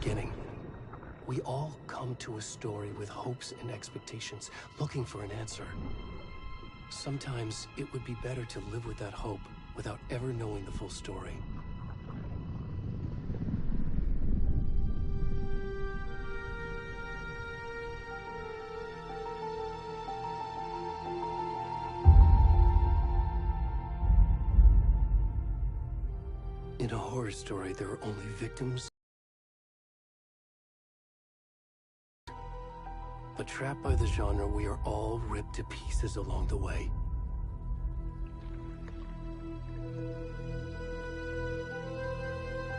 beginning. We all come to a story with hopes and expectations, looking for an answer. Sometimes it would be better to live with that hope without ever knowing the full story. In a horror story, there are only victims. But trapped by the genre, we are all ripped to pieces along the way.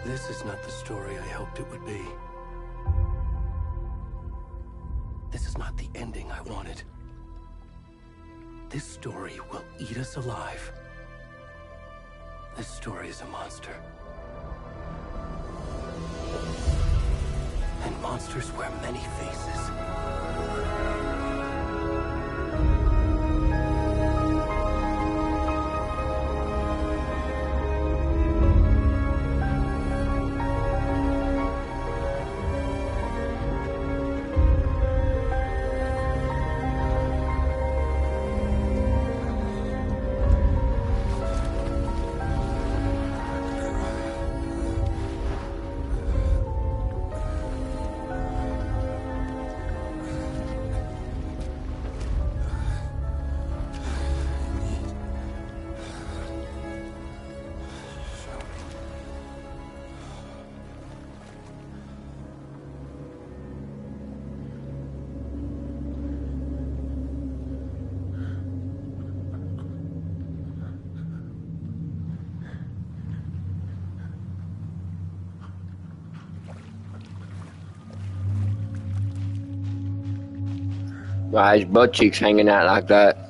This is not the story I hoped it would be. This is not the ending I wanted. This story will eat us alive. This story is a monster. And monsters wear many faces. Why his butt cheeks hanging out like that?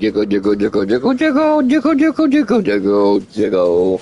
Jiggle, jiggle, jiggle, jiggle, jiggle, jiggle, jiggle, jiggle, jiggle, jiggle.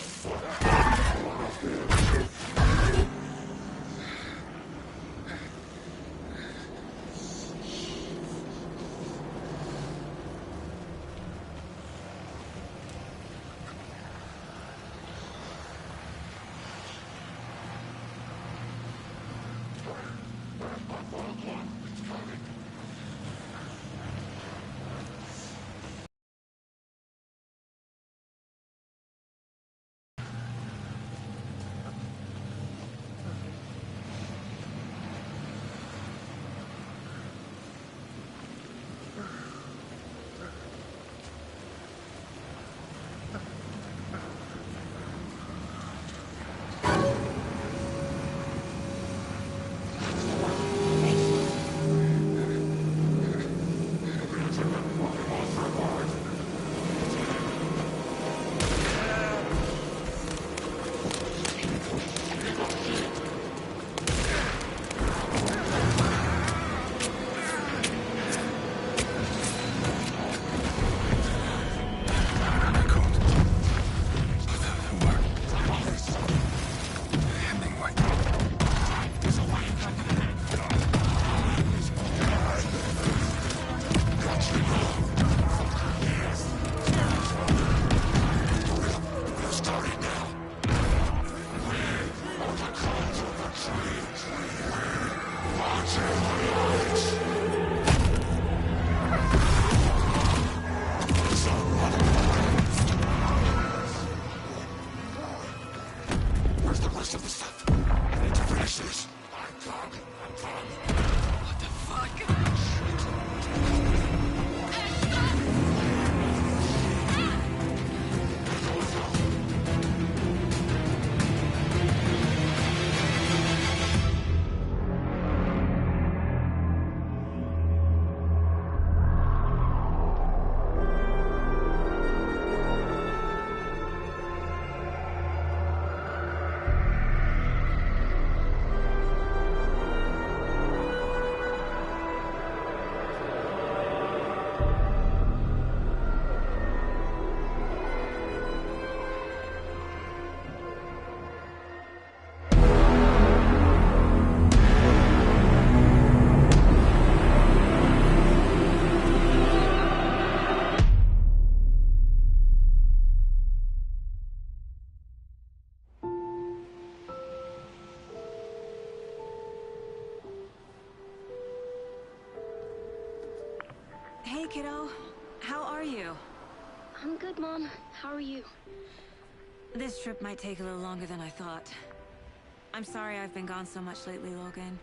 Where's the rest of the stuff? I need to finish this. What the fuck? Hey, kiddo. How are you? I'm good, Mom. How are you? This trip might take a little longer than I thought. I'm sorry I've been gone so much lately, Logan.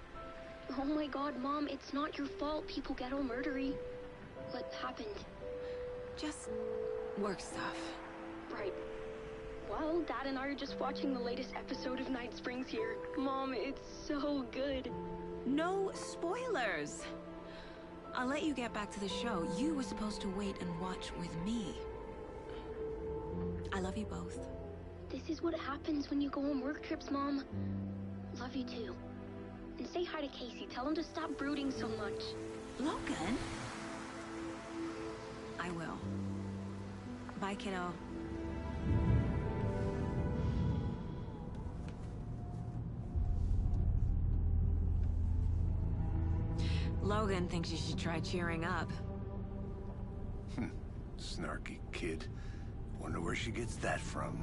Oh my god, Mom, it's not your fault people get all murdery. What happened? Just work stuff. Right. Well, Dad and I are just watching the latest episode of Night Springs here. Mom, it's so good. No spoilers! I'll let you get back to the show. You were supposed to wait and watch with me. I love you both. This is what happens when you go on work trips, Mom. Love you too. And say hi to Casey. Tell him to stop brooding so much. Logan? I will. Bye, kiddo. Logan thinks you should try cheering up. Snarky kid. Wonder where she gets that from.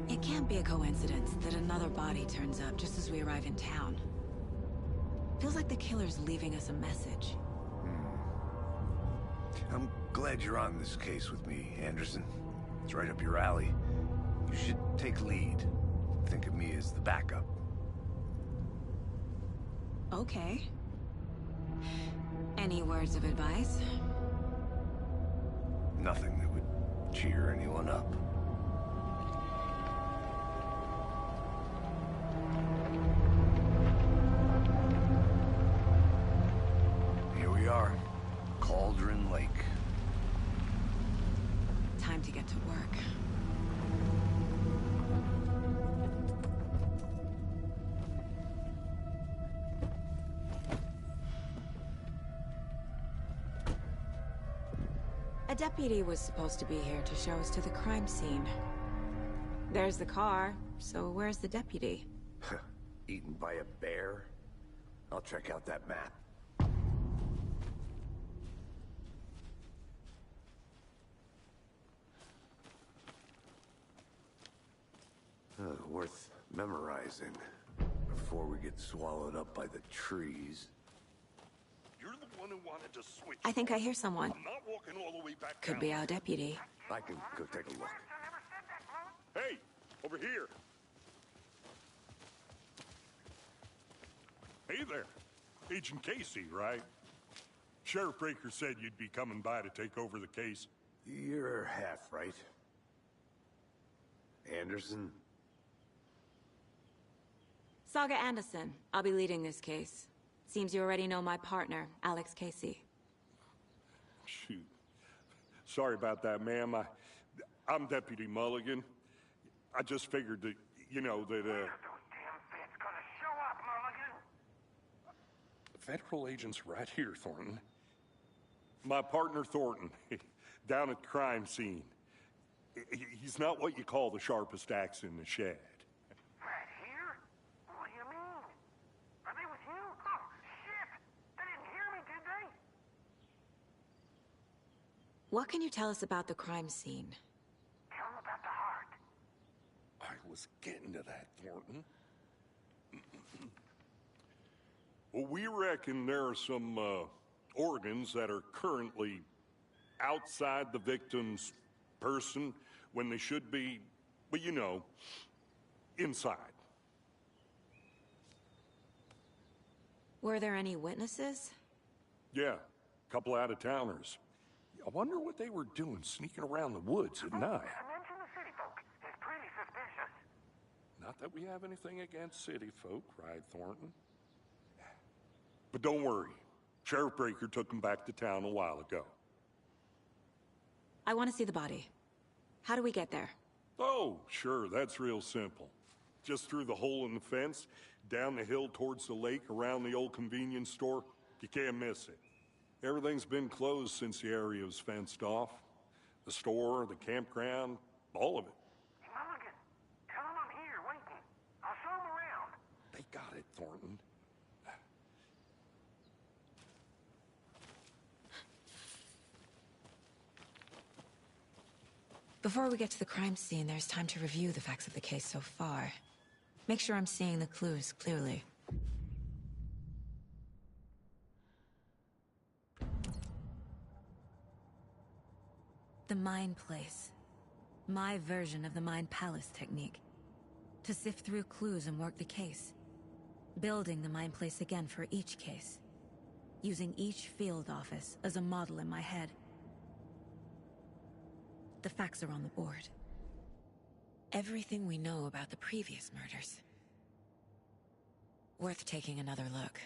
It can't be a coincidence that another body turns up just as we arrive in town. Feels like the killer's leaving us a message. I'm glad you're on this case with me, Anderson. It's right up your alley. You should take lead. Think of me as the backup. Okay. Any words of advice? Nothing that would cheer anyone up. Here we are. Cauldron Lake. Time to get to work. A deputy was supposed to be here to show us to the crime scene. There's the car, so where's the deputy? Eaten by a bear? I'll check out that map. Worth memorizing before we get swallowed up by the trees. You're the one who wanted to switch. I think I hear someone. I'm not walking all the way back Could down. be our deputy. I can go take a look. Hey, over here. Hey there. Agent Casey, right? Sheriff Breaker said you'd be coming by to take over the case. You're half right. Anderson? Saga Anderson. I'll be leading this case. Seems you already know my partner, Alex Casey. Shoot. Sorry about that, ma'am. I'm Deputy Mulligan. I just figured that, you know, that, Federal agent's right here, Thornton. My partner, Thornton, down at the crime scene. He's not what you call the sharpest axe in the shed. Right here? What do you mean? Are they with you? Oh, shit! They didn't hear me, did What can you tell us about the crime scene? Tell him about the heart. I was getting to that, Thornton. Well, we reckon there are some organs that are currently outside the victim's person when they should be, well, you know, inside. Were there any witnesses? Yeah, a couple out-of-towners. I wonder what they were doing sneaking around the woods at night. Mention the city folk. It's pretty suspicious. Not that we have anything against city folk, right, Thornton? But don't worry. Sheriff Breaker took him back to town a while ago. I want to see the body. How do we get there? Oh, sure, that's real simple. Just through the hole in the fence, down the hill towards the lake, around the old convenience store. You can't miss it. Everything's been closed since the area was fenced off. The store, the campground, all of it. Mulligan, tell him I'm here waiting. I'll show him around. They got it, Thornton. Before we get to the crime scene, there's time to review the facts of the case so far. Make sure I'm seeing the clues clearly. The Mind Place. My version of the Mind Palace technique. To sift through clues and work the case. Building the Mind Place again for each case. Using each field office as a model in my head. The facts are on the board. Everything we know about the previous murders. Worth taking another look.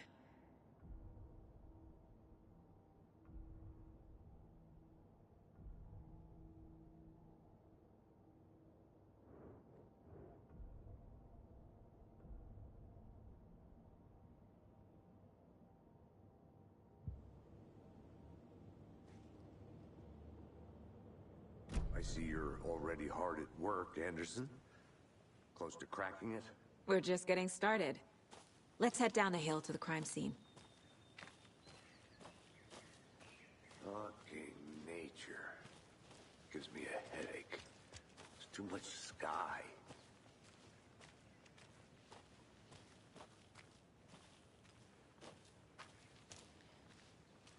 I see you're already hard at work, Anderson. Close to cracking it? We're just getting started. Let's head down the hill to the crime scene. Fucking nature. Gives me a headache. There's too much sky.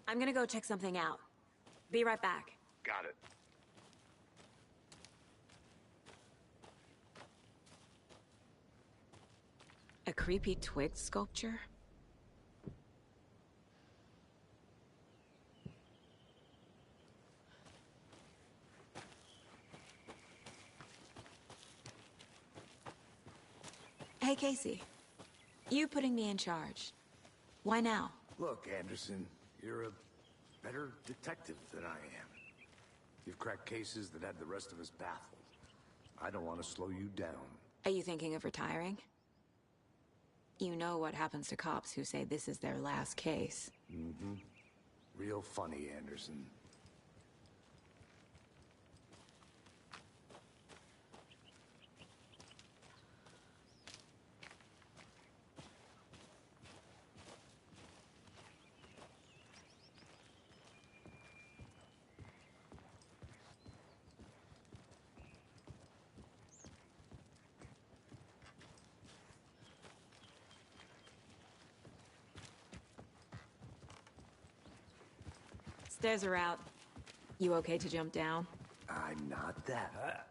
I'm gonna go check something out. Be right back. Got it. A creepy twig sculpture? Hey, Casey. You putting me in charge. Why now? Look, Anderson, you're a better detective than I am. You've cracked cases that had the rest of us baffled. I don't want to slow you down. Are you thinking of retiring? You know what happens to cops who say this is their last case. Mm-hmm. Real funny, Anderson. Stairs are out. You okay to jump down? I'm not that.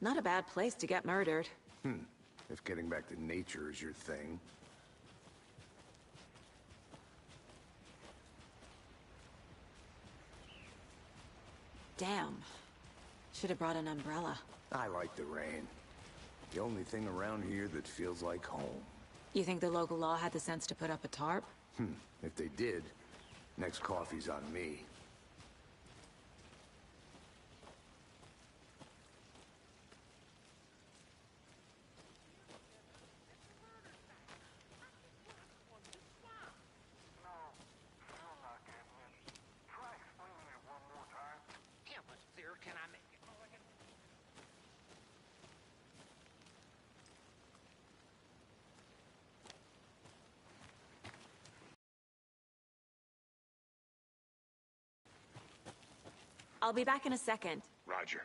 Not a bad place to get murdered. If getting back to nature is your thing. Damn. Should have brought an umbrella. I like the rain. The only thing around here that feels like home. You think the local law had the sense to put up a tarp? If they did, next coffee's on me. No, still not getting it. Try explaining it one more time. How much clearer can I make it? I'll be back in a second. Roger.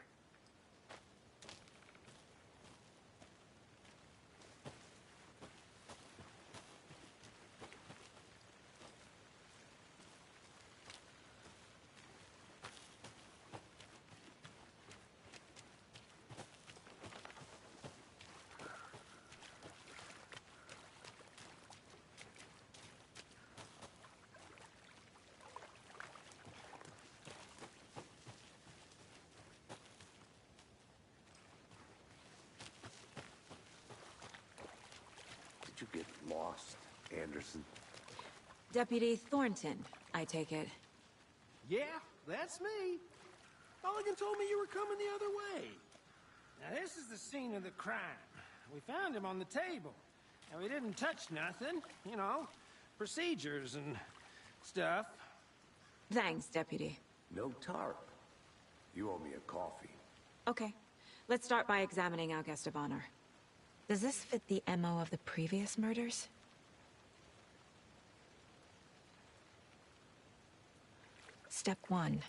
Did you get lost, Anderson? Deputy Thornton, I take it. Yeah, that's me. Mulligan told me you were coming the other way. Now, this is the scene of the crime. We found him on the table. And we didn't touch nothing, you know, procedures and stuff. Thanks, Deputy. No tarp. You owe me a coffee. Okay. Let's start by examining our guest of honor. Does this fit the MO of the previous murders? Step 1.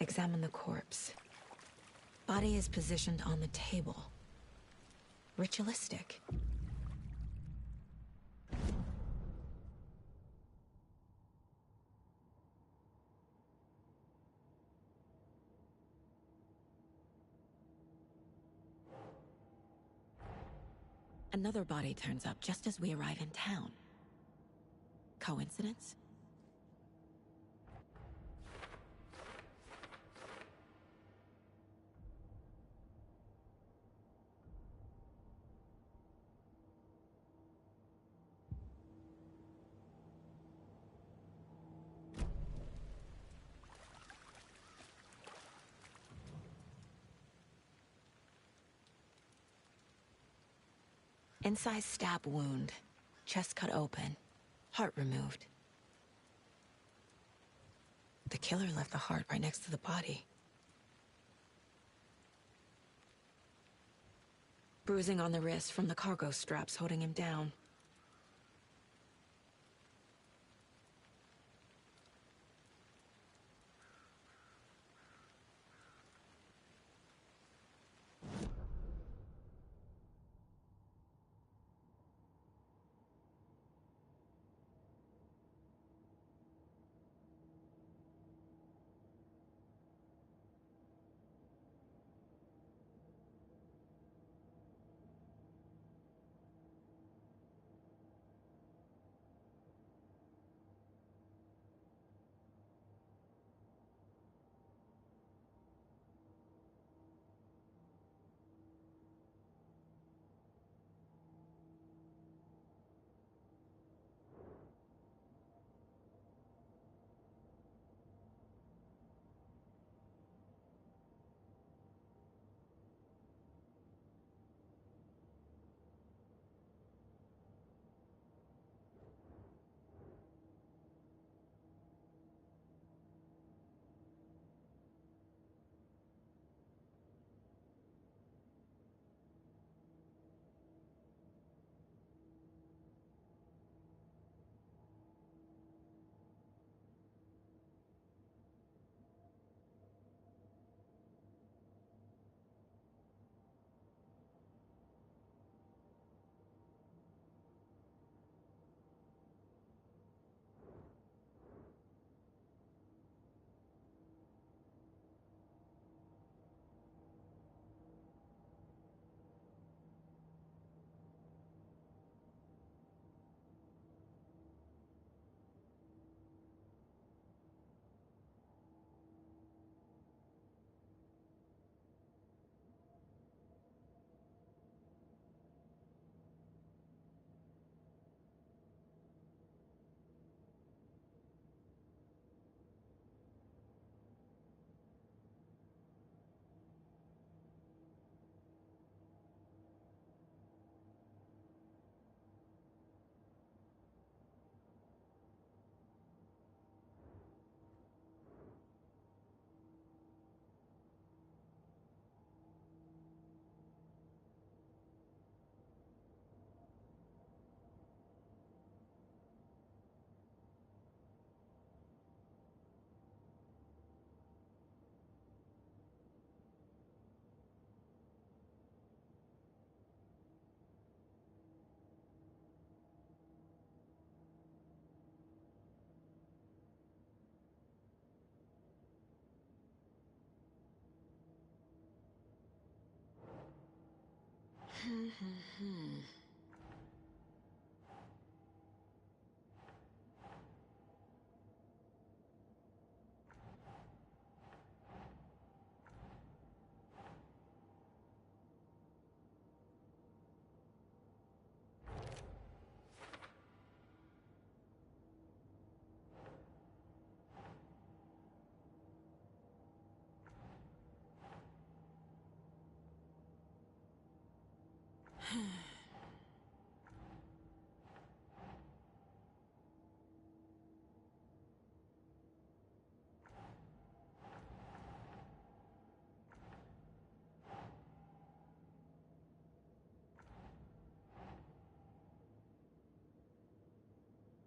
Examine the corpse. Body is positioned on the table. Ritualistic. Another body turns up just as we arrive in town. Coincidence? Incised stab wound. Chest cut open. Heart removed. The killer left the heart right next to the body. Bruising on the wrist from the cargo straps holding him down.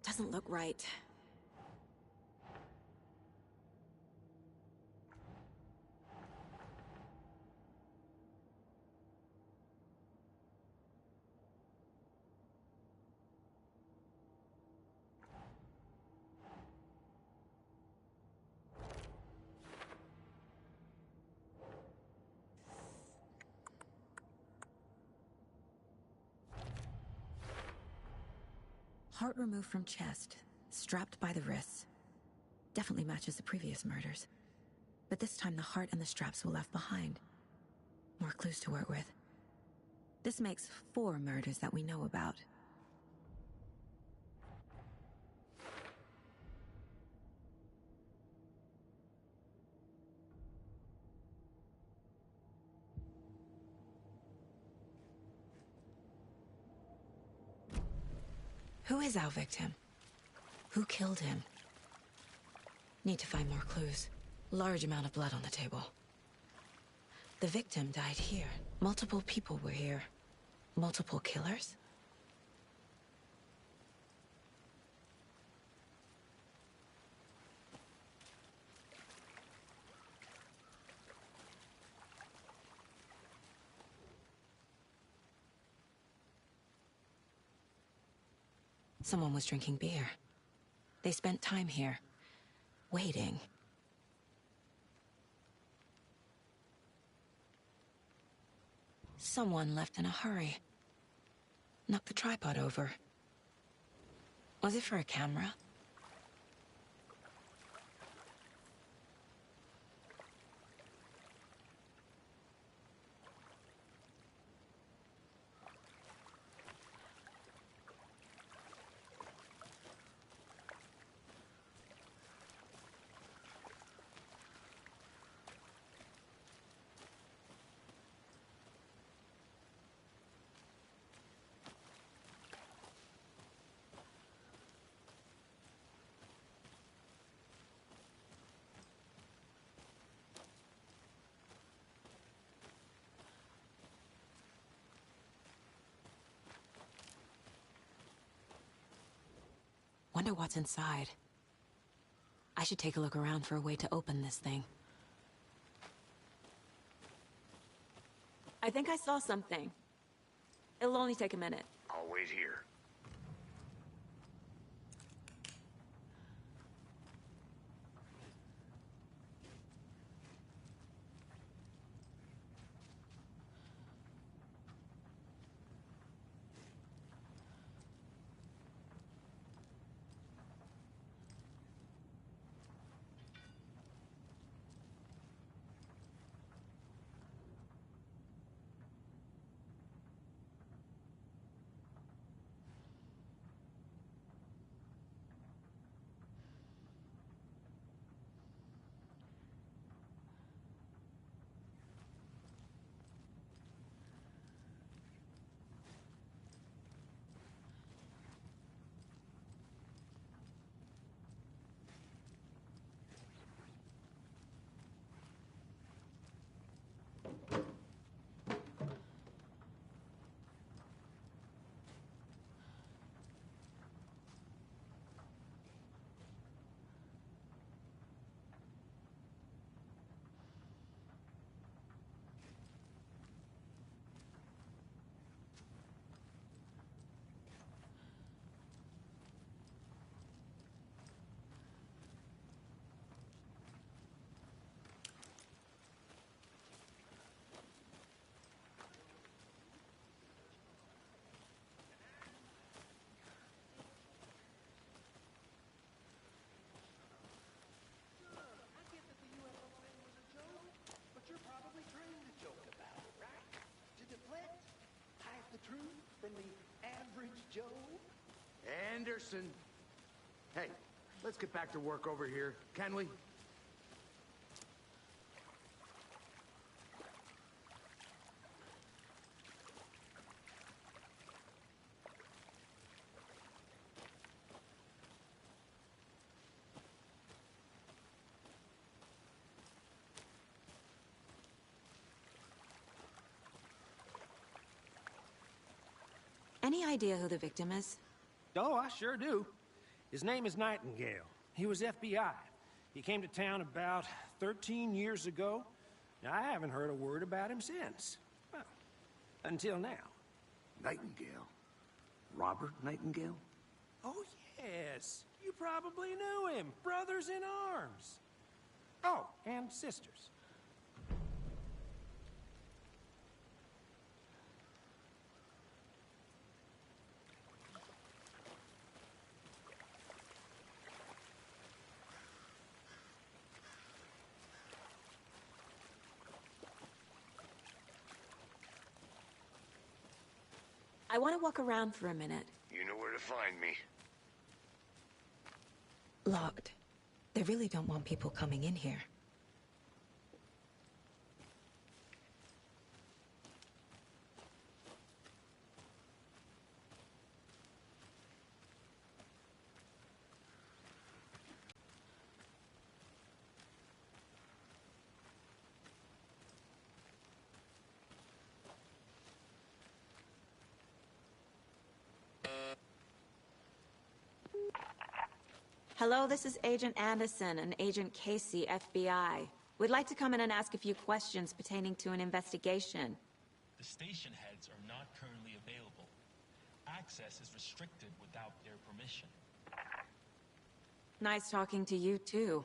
Doesn't look right. Heart removed from chest, strapped by the wrists. Definitely matches the previous murders. But this time the heart and the straps were left behind. More clues to work with. This makes 4 murders that we know about. Who is our victim? Who killed him? Need to find more clues. Large amount of blood on the table. The victim died here. Multiple people were here. Multiple killers? Someone was drinking beer. They spent time here, waiting. Someone left in a hurry. Knocked the tripod over. Was it for a camera? Wonder what's inside. I should take a look around for a way to open this thing. I think I saw something. It'll only take a minute. I'll wait here. Anderson! Hey, let's get back to work over here, can we? Any idea who the victim is? Oh, I sure do. His name is Nightingale. He was FBI. He came to town about 13 years ago. Now, I haven't heard a word about him since. Well, until now. Nightingale? Robert Nightingale? Oh, yes. You probably knew him. Brothers in arms. Oh, and sisters. I want to walk around for a minute. You know where to find me. Locked. They really don't want people coming in here. Hello, this is Agent Anderson and Agent Casey, FBI. We'd like to come in and ask a few questions pertaining to an investigation. The station heads are not currently available. Access is restricted without their permission. Nice talking to you, too.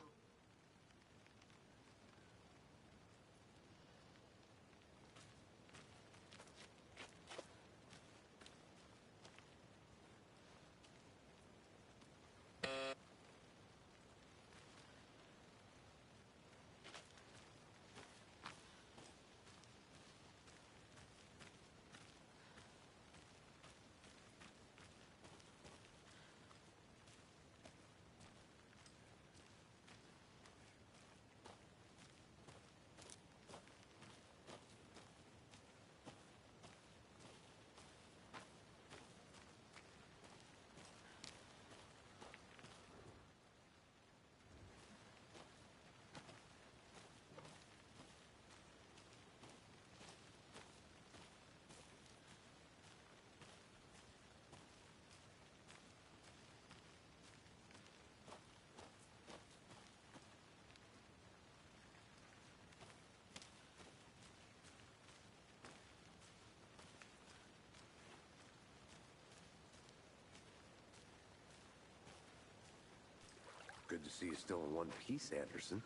Good to see you still in one piece, Anderson.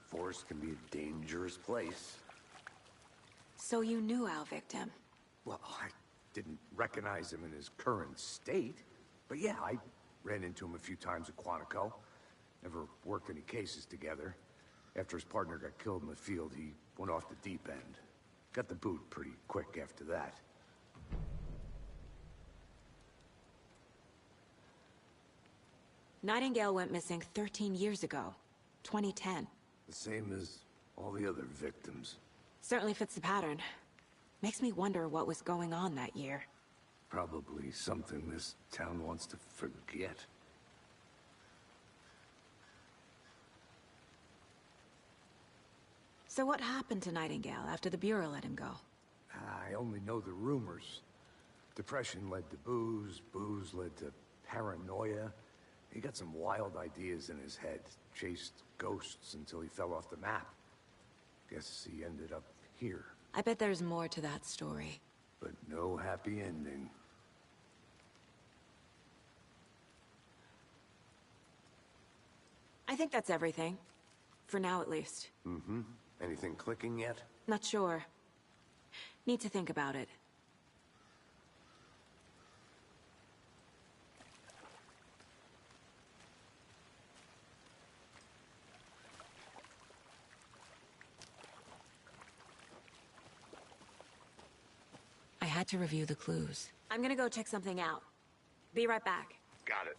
Forest can be a dangerous place. So you knew our victim? Well, I didn't recognize him in his current state. But yeah, I ran into him a few times at Quantico. Never worked any cases together. After his partner got killed in the field, he went off the deep end. Got the boot pretty quick after that. Nightingale went missing 13 years ago. 2010. The same as all the other victims. Certainly fits the pattern. Makes me wonder what was going on that year. Probably something this town wants to forget. So what happened to Nightingale after the Bureau let him go? I only know the rumors. Depression led to booze, booze led to paranoia. He got some wild ideas in his head, chased ghosts until he fell off the map. Guess he ended up here. I bet there's more to that story. But no happy ending. I think that's everything. For now, at least. Mm-hmm. Anything clicking yet? Not sure. Need to think about it. I had to review the clues. I'm gonna go check something out. Be right back. Got it.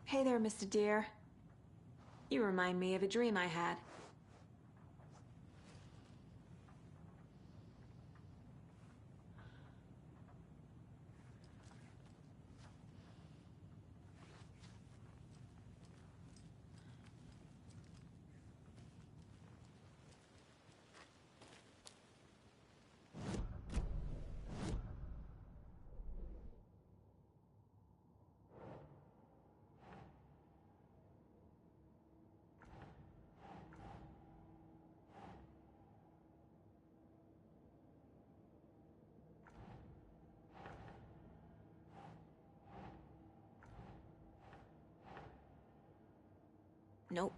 Hey there, Mr. Deer. You remind me of a dream I had. Nope.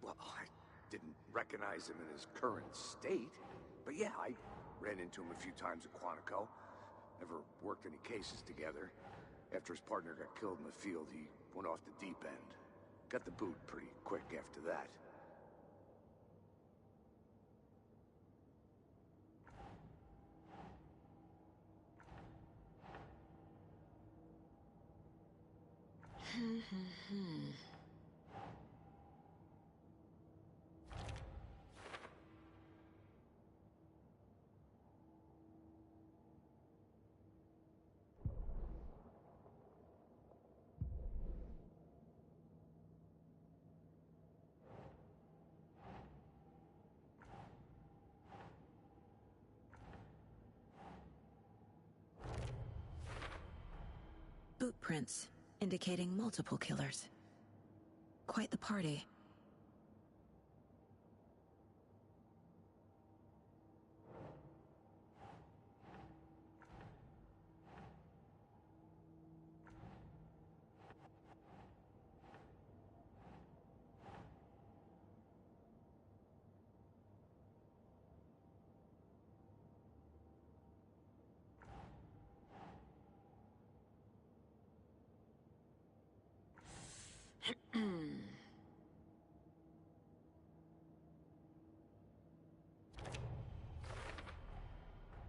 Well, I didn't recognize him in his current state. But yeah, I ran into him a few times at Quantico. Never worked any cases together. After his partner got killed in the field, he went off the deep end. Got the boot pretty quick after that. Boot prints, indicating multiple killers. Quite the party.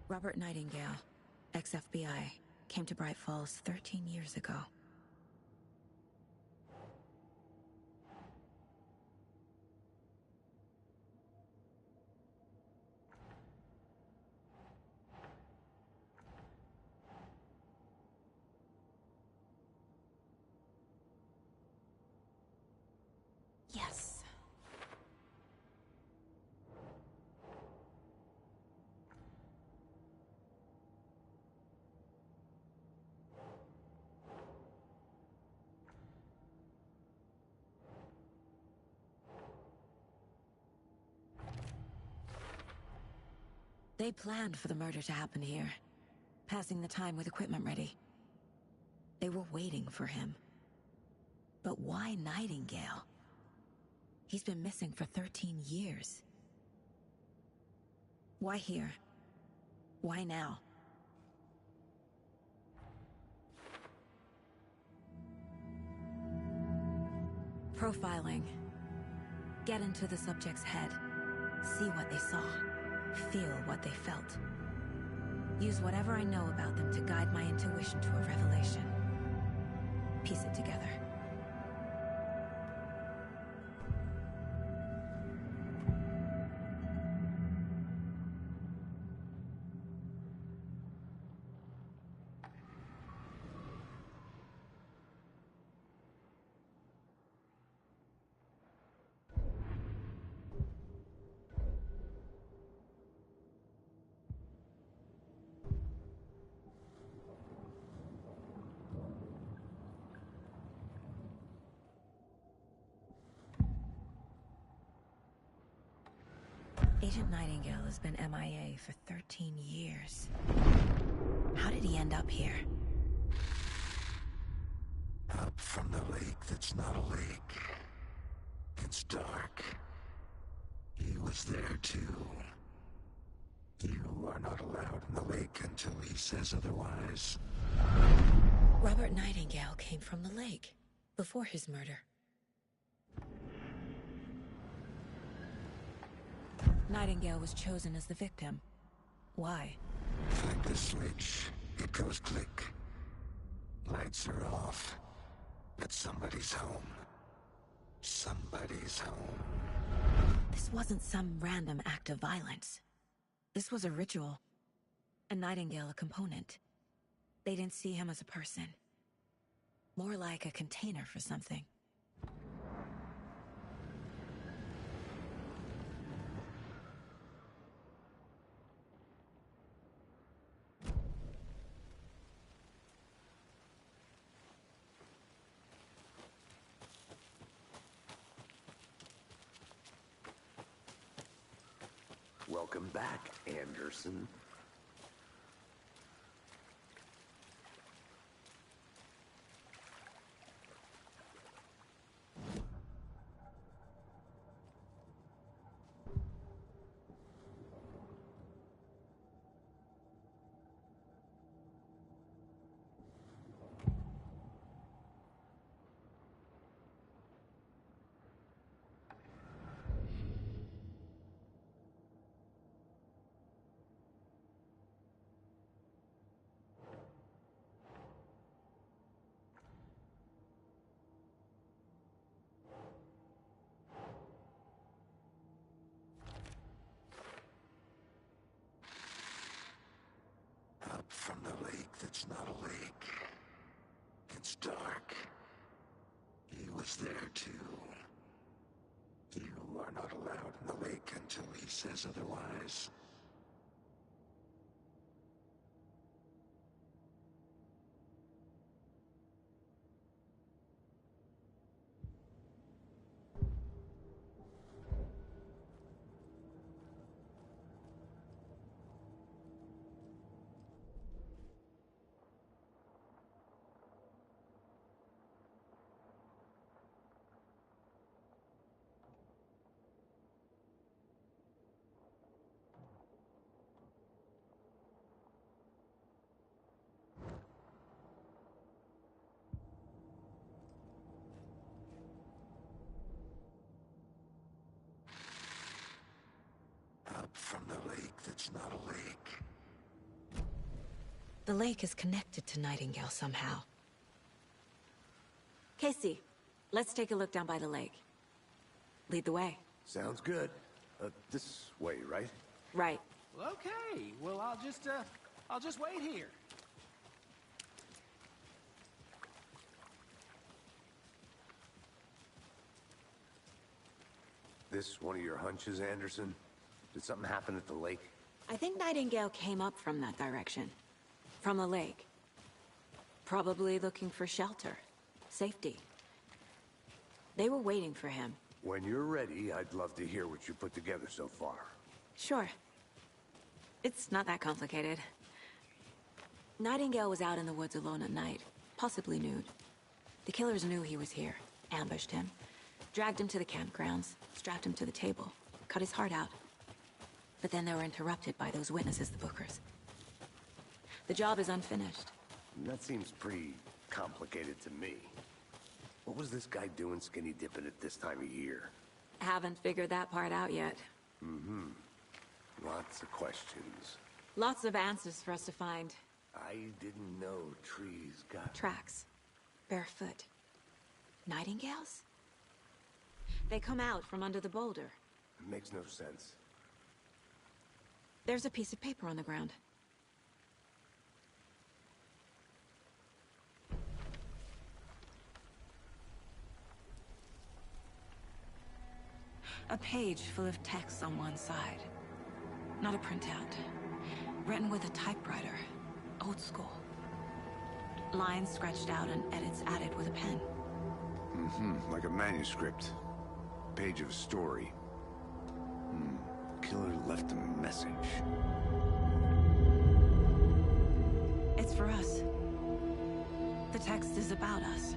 Robert Nightingale, ex-FBI, came to Bright Falls 13 years ago. Yes. They planned for the murder to happen here, passing the time with equipment ready. They were waiting for him. But why Nightingale? He's been missing for 13 years. Why here? Why now? Profiling. Get into the subject's head. See what they saw. Feel what they felt. Use whatever I know about them to guide my intuition to a revelation. Piece it together. Agent Nightingale has been MIA for 13 years. How did he end up here? Up from the lake that's not a lake. It's dark. He was there too. You are not allowed in the lake until he says otherwise. Robert Nightingale came from the lake, before his murder. Nightingale was chosen as the victim. Why? Flick the switch. It goes click. Lights are off. But somebody's home. Somebody's home. This wasn't some random act of violence. This was a ritual. And Nightingale a component. They didn't see him as a person. More like a container for something. Welcome back, Anderson. From the lake that's not a lake. It's dark. He was there too. You are not allowed in the lake until he says otherwise. From the lake that's not a lake. The lake is connected to Nightingale somehow. Casey, let's take a look down by the lake. Lead the way. Sounds good. This way, right? Right. Well, okay. Well, I'll just wait here. This one of your hunches, Anderson? Did something happen at the lake? I think Nightingale came up from that direction. From the lake. Probably looking for shelter. Safety. They were waiting for him. When you're ready, I'd love to hear what you put together so far. Sure. It's not that complicated. Nightingale was out in the woods alone at night, possibly nude. The killers knew he was here, ambushed him, dragged him to the campgrounds, strapped him to the table, cut his heart out. But then they were interrupted by those witnesses, the Bookers. The job is unfinished. That seems pretty complicated to me. What was this guy doing skinny dipping at this time of year? Haven't figured that part out yet. Mm-hmm. Lots of questions. Lots of answers for us to find. I didn't know trees got... Tracks. Barefoot. Nightingales? They come out from under the boulder. Makes no sense. There's a piece of paper on the ground. A page full of text on one side. Not a printout. Written with a typewriter. Old school. Lines scratched out and edits added with a pen. Mm-hmm. Like a manuscript. Page of a story. Killer left a message. It's for us. The text is about us.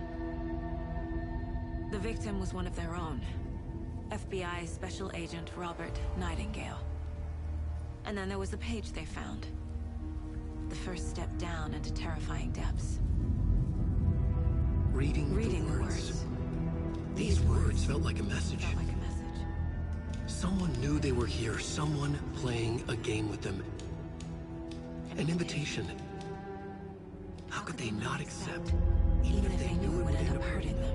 The victim was one of their own. FBI Special Agent Robert Nightingale. And then there was the page they found. The first step down into terrifying depths. Reading the words. These words felt like a message. Someone knew they were here. Someone playing a game with them. An invitation. How could they not accept, even if they knew it would end up hurting them?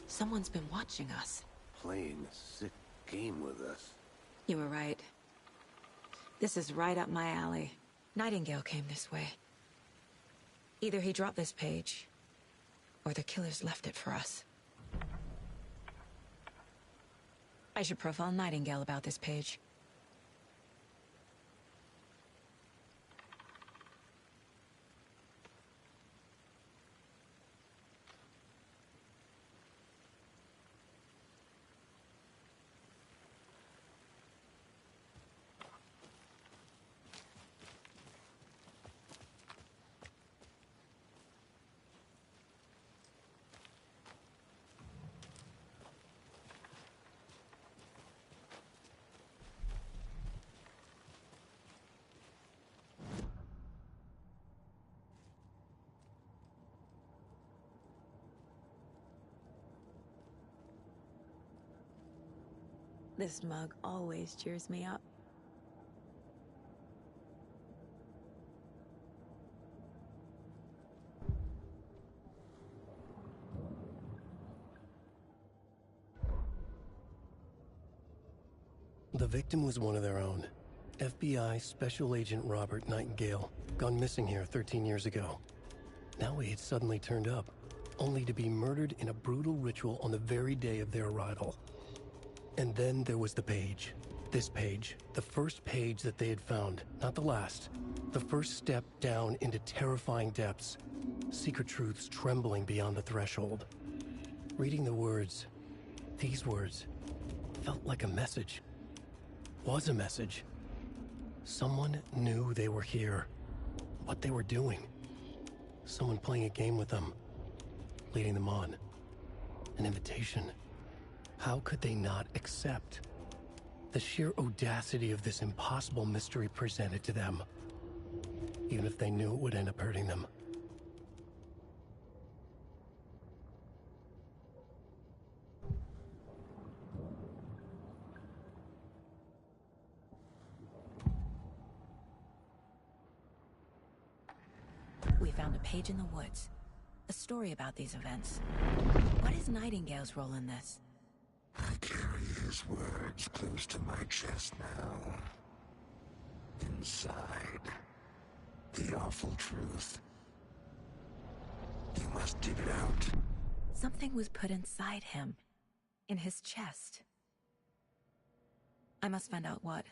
Someone's been watching us. Playing a sick game with us. You were right. This is right up my alley. Nightingale came this way. Either he dropped this page, or the killers left it for us. I should profile Nightingale about this page. This mug always cheers me up. The victim was one of their own. FBI Special Agent Robert Nightingale, gone missing here 13 years ago. Now he had suddenly turned up, only to be murdered in a brutal ritual on the very day of their arrival. And then there was the page. This page, the first page that they had found, not the last. The first step down into terrifying depths. Secret truths trembling beyond the threshold. Reading the words, these words, felt like a message. Was a message. Someone knew they were here. What they were doing. Someone playing a game with them. Leading them on. An invitation. How could they not accept? The sheer audacity of this impossible mystery presented to them. Even if they knew it would end up hurting them. We found a page in the woods. A story about these events. What is Nightingale's role in this? I carry his words close to my chest now. Inside, the awful truth. You must dig it out. Something was put inside him. In his chest. I must find out what.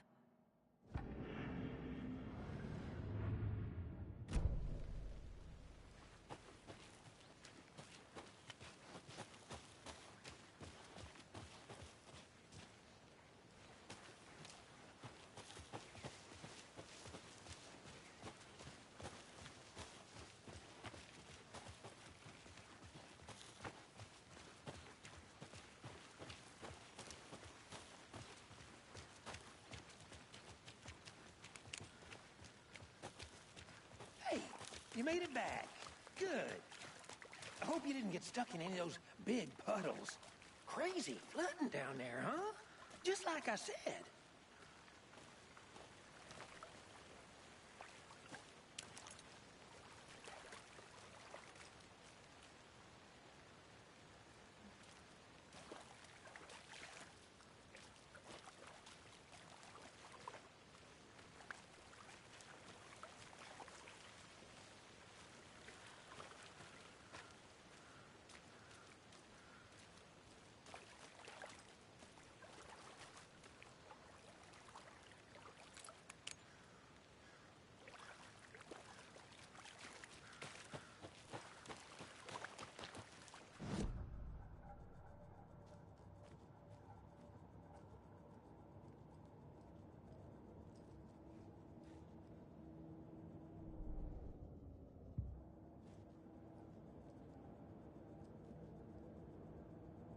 you made it back. Good. I hope you didn't get stuck in any of those big puddles. Crazy flooding down there, huh? Just like I said.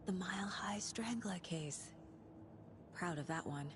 The Mile High Strangler case. Proud of that one.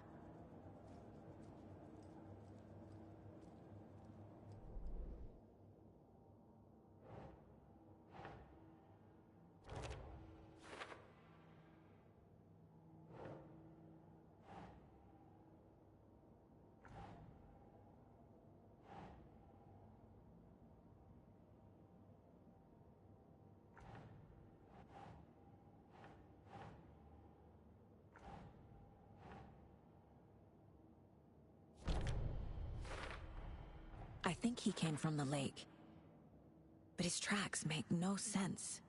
I think he came from the lake. But his tracks make no sense.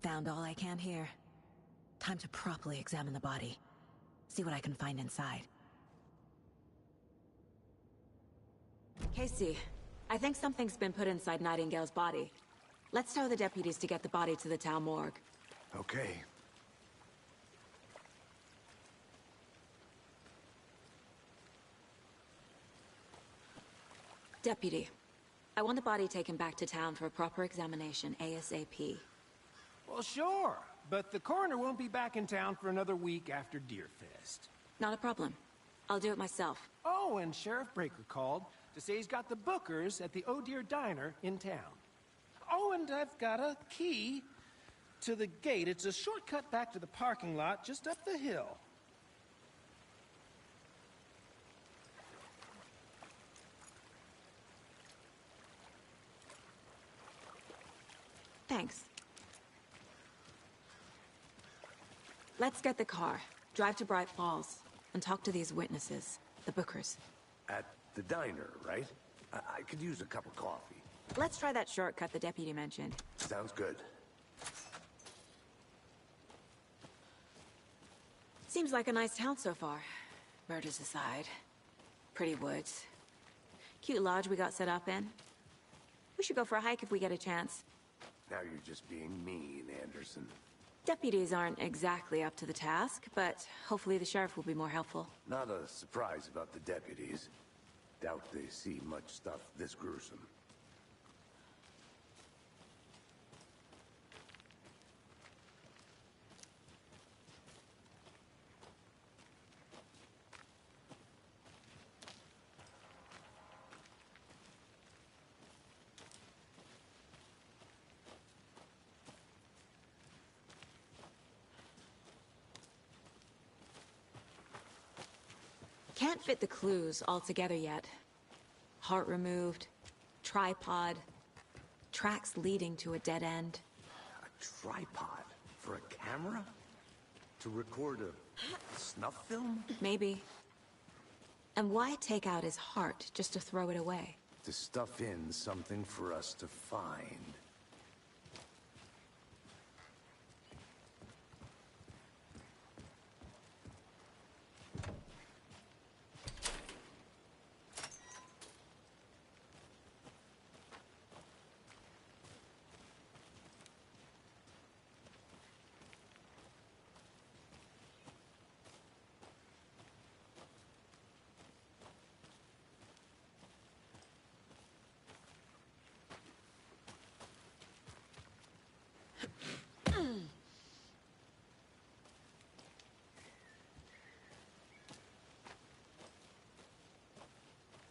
Found all I can here. Time to properly examine the body. See what I can find inside. Casey, I think something's been put inside Nightingale's body. Let's tell the deputies to get the body to the town morgue. Okay. Deputy, I want the body taken back to town for a proper examination ASAP. Well, sure. But the coroner won't be back in town for another week after Deerfest. Not a problem. I'll do it myself. Oh, and Sheriff Breaker called to say he's got the Bookers at the Oh Dear Diner in town. Oh, and I've got a key to the gate. It's a shortcut back to the parking lot just up the hill. Thanks. Let's get the car, drive to Bright Falls, and talk to these witnesses, the Bookers. At the diner, right? I could use a cup of coffee. Let's try that shortcut the deputy mentioned. Sounds good. Seems like a nice town so far. Murders aside. Pretty woods. Cute lodge we got set up in. We should go for a hike if we get a chance. Now you're just being mean, Anderson. Deputies aren't exactly up to the task, but hopefully the sheriff will be more helpful. Not a surprise about the deputies. Doubt they see much stuff this gruesome. Can't fit the clues all together yet. Heart removed, tripod, tracks leading to a dead end. A tripod? For a camera? To record a snuff film? Maybe. And why take out his heart just to throw it away? To stuff in something for us to find.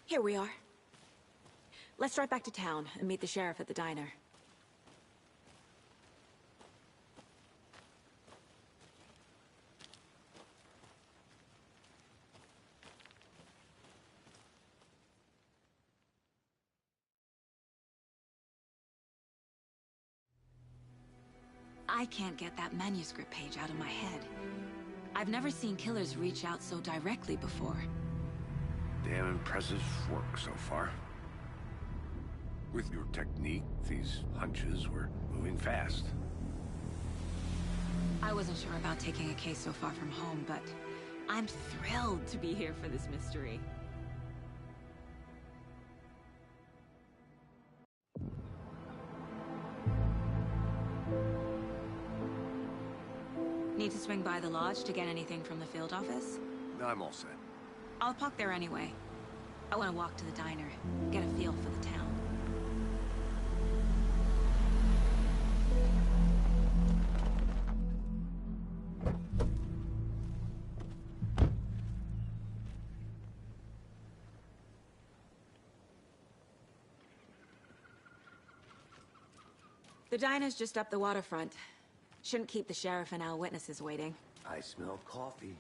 Here we are. Let's drive back to town and meet the sheriff at the diner. I can't get that manuscript page out of my head. I've never seen killers reach out so directly before. Damn impressive work so far. With your technique, these hunches were moving fast. I wasn't sure about taking a case so far from home, but I'm thrilled to be here for this mystery. Need to swing by the lodge to get anything from the field office? No, I'm all set. I'll park there anyway. I want to walk to the diner, get a feel for the town. The diner's just up the waterfront. Shouldn't keep the sheriff and our witnesses waiting. I smell coffee.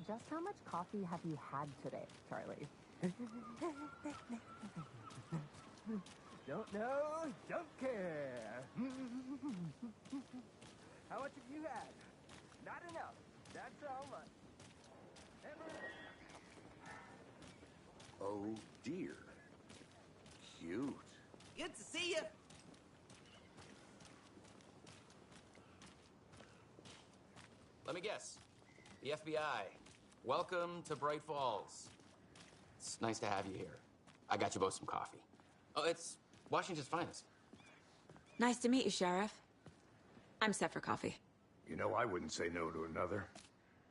Just how much coffee have you had today, Charlie? Don't know, don't care. How much have you had? Not enough. That's how much. Oh dear. Cute. Good to see you. Let me guess. The FBI. Welcome to Bright Falls. It's nice to have you here. I got you both some coffee. Oh, it's Washington's finest. Nice to meet you, Sheriff. I'm set for coffee. You know, I wouldn't say no to another.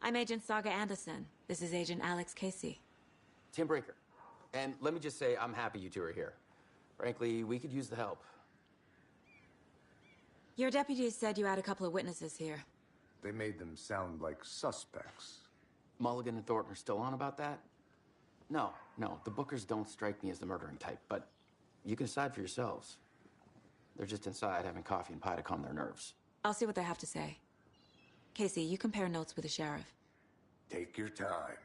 I'm Agent Saga Anderson. This is Agent Alex Casey. Tim Breaker. And let me just say, I'm happy you two are here. Frankly, we could use the help. Your deputies said you had a couple of witnesses here. They made them sound like suspects. Mulligan and Thornton are still on about that? No, the Bookers don't strike me as the murdering type, but you can decide for yourselves. They're just inside having coffee and pie to calm their nerves. I'll see what they have to say. Casey, you compare notes with the sheriff. Take your time.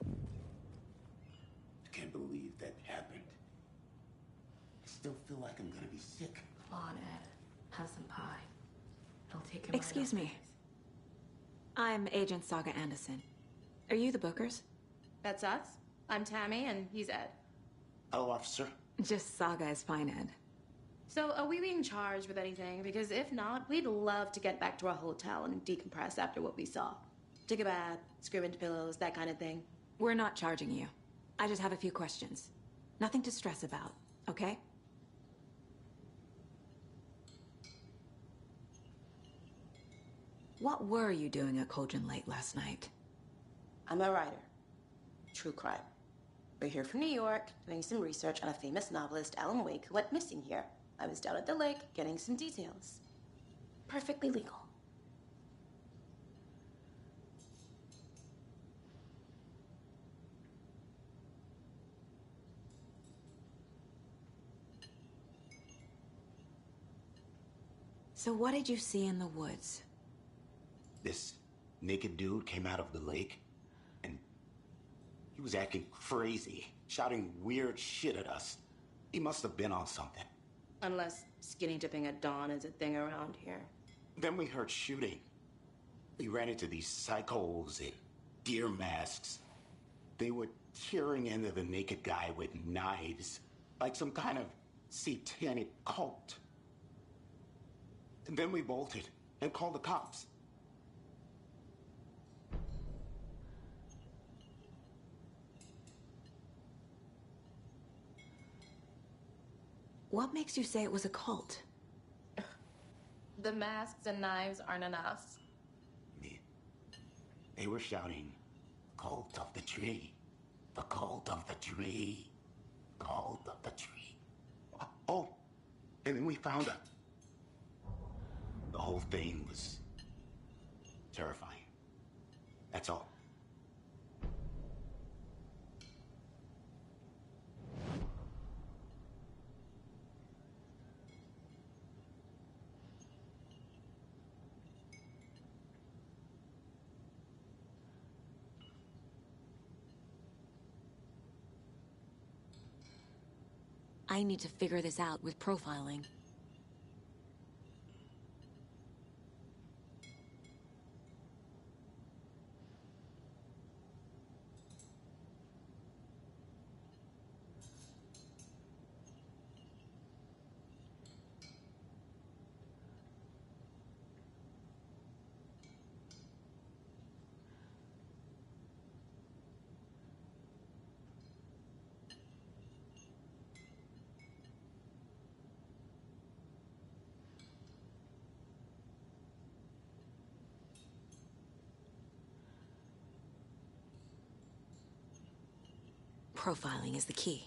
I can't believe that happened. I still feel like I'm gonna be sick. Come on, Ed. Have some pie. I'll take him. Excuse me. I'm Agent Saga Anderson. Are you the Bookers? That's us. I'm Tammy, and he's Ed. Hello, officer. Just Saga is fine, Ed. So, are we being charged with anything? Because if not, we'd love to get back to our hotel and decompress after what we saw. Take a bath, scream into pillows, that kind of thing. We're not charging you. I just have a few questions. Nothing to stress about, okay? What were you doing at Cauldron Lake last night? I'm a writer. True crime. We're here from New York, doing some research on a famous novelist, Alan Wake, who went missing here. I was down at the lake, getting some details. Perfectly legal. So what did you see in the woods? This naked dude came out of the lake, and he was acting crazy, shouting weird shit at us. He must have been on something. Unless skinny dipping at dawn is a thing around here. Then we heard shooting. We ran into these psychos in deer masks. They were tearing into the naked guy with knives, like some kind of satanic cult. And then we bolted and called the cops. What makes you say it was a cult? The masks and knives aren't enough. They were shouting, "Cult of the tree. The cult of the tree. Cult of the tree." Oh, and then we found her. The whole thing was terrifying. That's all. I need to figure this out with profiling. Profiling is the key.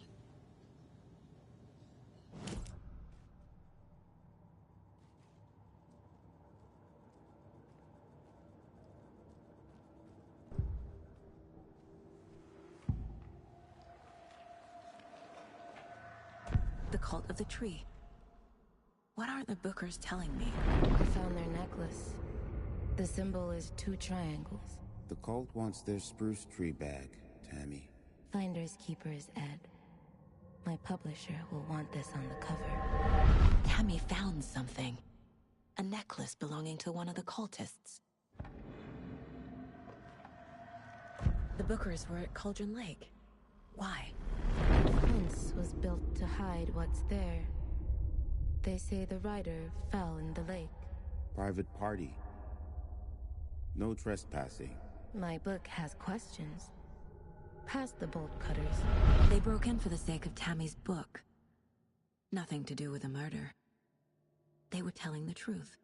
The cult of the tree. What are the Bookers telling me? I found their necklace. The symbol is 2 triangles. The cult wants their spruce tree back, Tammy. Finders keepers, Ed. My publisher will want this on the cover. Tammy found something. A necklace belonging to one of the cultists. The Bookers were at Cauldron Lake. Why? The fence was built to hide what's there. They say the rider fell in the lake. Private party. No trespassing. My book has questions. Past the bolt cutters. They broke in for the sake of Tammy's book. Nothing to do with the murder. They were telling the truth.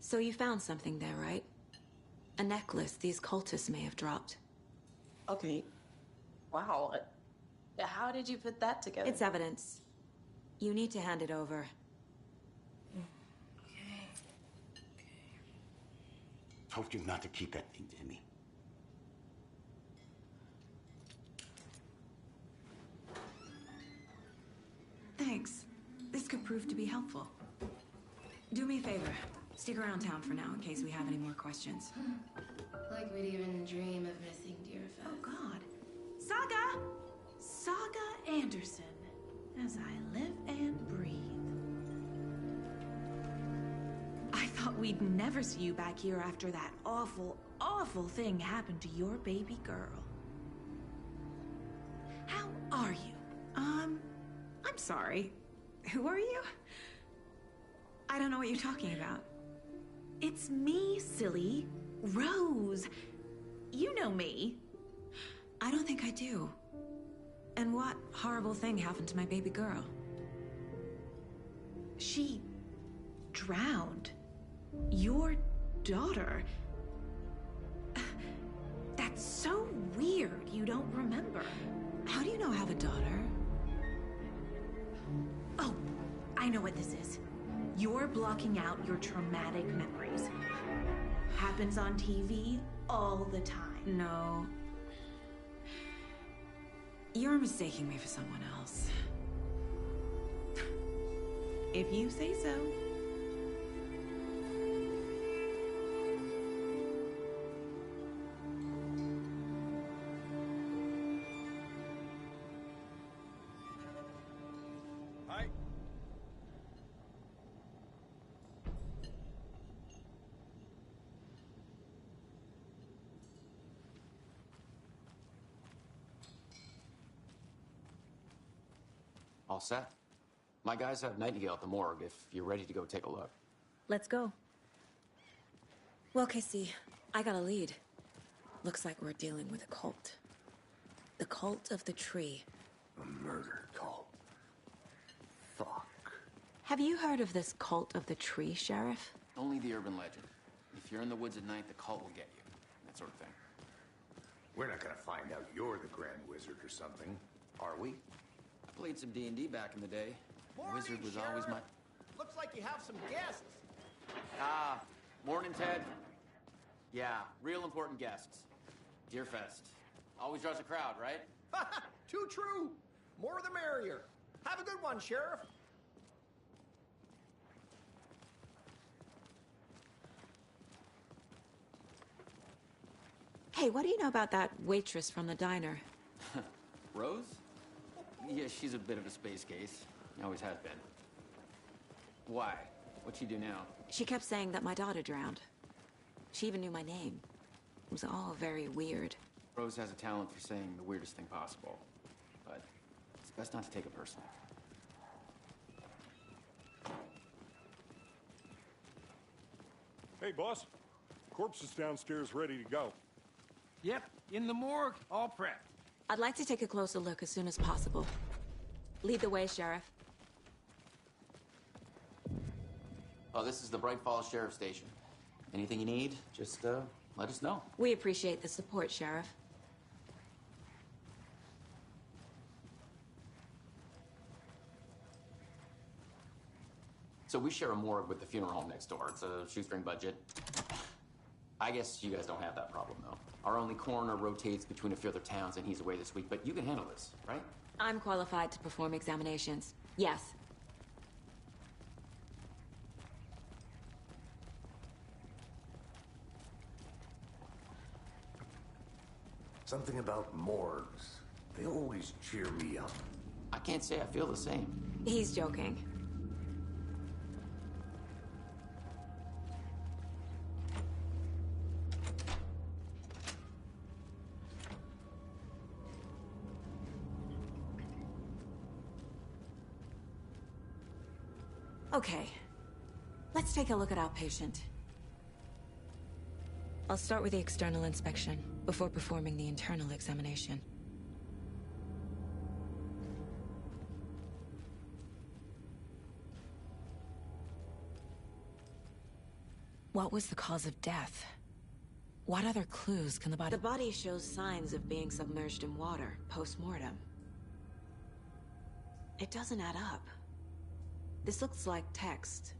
So you found something there, right? A necklace these cultists may have dropped. Okay. Wow. How did you put that together? It's evidence. You need to hand it over. Told you not to keep that thing, Tammy. Thanks. This could prove to be helpful. Do me a favor. Stick around town for now in case we have any more questions. Like we'd even dream of missing Deerfest. Oh, God. Saga! Saga Anderson. As I live and breathe. I thought we'd never see you back here after that awful, awful thing happened to your baby girl. How are you? I'm sorry. Who are you? I don't know what you're talking about. It's me, silly. Rose. You know me. I don't think I do. And what horrible thing happened to my baby girl? She drowned. Your daughter. That's so weird you don't remember. How do you know I have a daughter? Oh, I know what this is. You're blocking out your traumatic memories. Happens on TV all the time. No. You're mistaking me for someone else. If you say so. All set? My guys have Nightingale at the morgue if you're ready to go take a look. Let's go. Well, Casey, I got a lead. Looks like we're dealing with a cult. The Cult of the Tree. A murder cult. Fuck. Have you heard of this Cult of the Tree, Sheriff? Only the urban legend. If you're in the woods at night, the cult will get you. That sort of thing. We're not gonna find out you're the Grand Wizard or something, are we? I played some D&D back in the day. Wizard was always my... Looks like you have some guests. Ah, morning, Ted. Yeah, real important guests. Deerfest. Always draws a crowd, right? Too true. More the merrier. Have a good one, Sheriff. Hey, what do you know about that waitress from the diner? Rose? Yeah, she's a bit of a space case. Always has been. Why? What'd she do now? She kept saying that my daughter drowned. She even knew my name. It was all very weird. Rose has a talent for saying the weirdest thing possible. But it's best not to take it personally. Hey, boss. Corpse is downstairs ready to go. Yep, in the morgue, all prepped. I'd like to take a closer look as soon as possible. Lead the way, Sheriff. Oh, this is the Bright Falls Sheriff Station. Anything you need, just let us know. We appreciate the support, Sheriff. So we share a morgue with the funeral home next door. It's a shoestring budget. I guess you guys don't have that problem, though. Our only coroner rotates between a few other towns, and he's away this week, but you can handle this, right? I'm qualified to perform examinations. Yes. Something about morgues. They always cheer me up. I can't say I feel the same. He's joking. Okay. Let's take a look at our patient. I'll start with the external inspection before performing the internal examination. What was the cause of death? What other clues can the body... The body shows signs of being submerged in water post-mortem. It doesn't add up. This looks like text.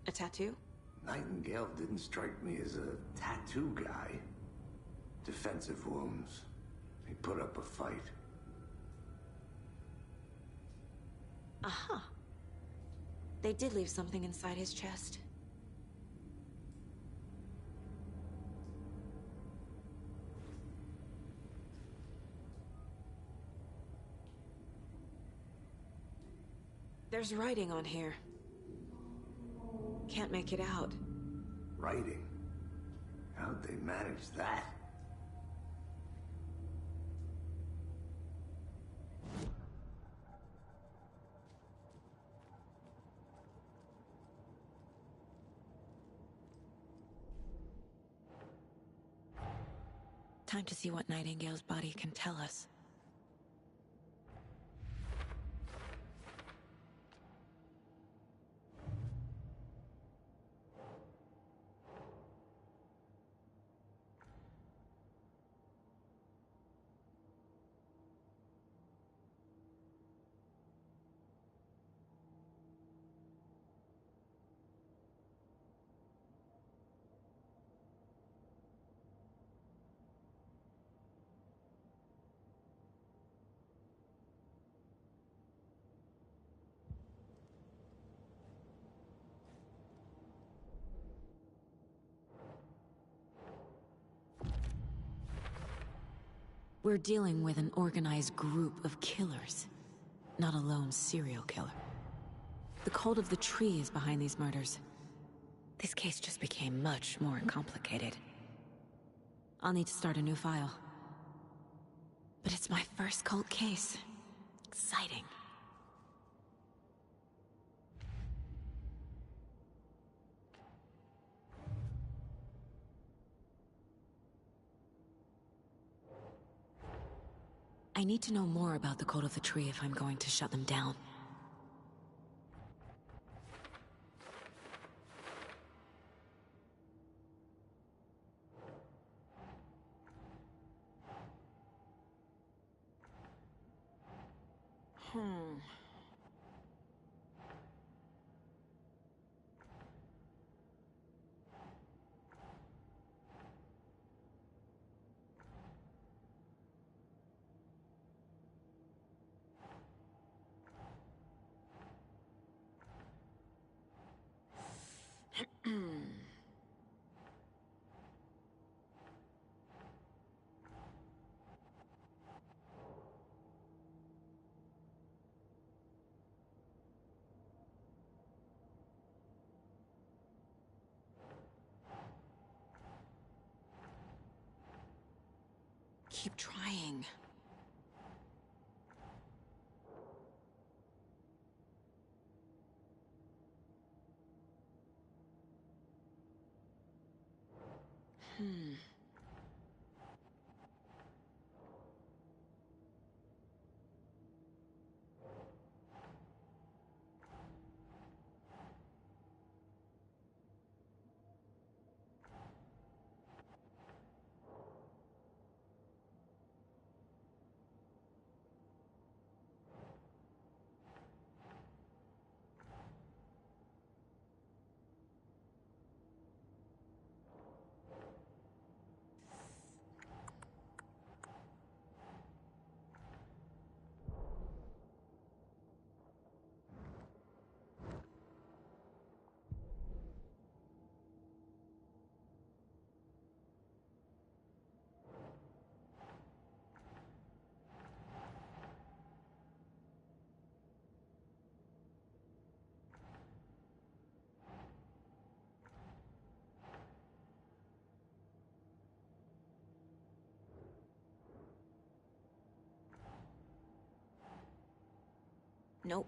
A tattoo? Nightingale didn't strike me as a tattoo guy. Defensive wounds. He put up a fight. Uh-huh. They did leave something inside his chest. There's writing on here. Can't make it out. Writing? How'd they manage that? Time to see what Nightingale's body can tell us. We're dealing with an organized group of killers, not a lone serial killer. The Cult of the Tree is behind these murders. This case just became much more complicated. I'll need to start a new file. But it's my first cult case. Exciting. I need to know more about the Code of the Tree if I'm going to shut them down. Keep trying. Nope.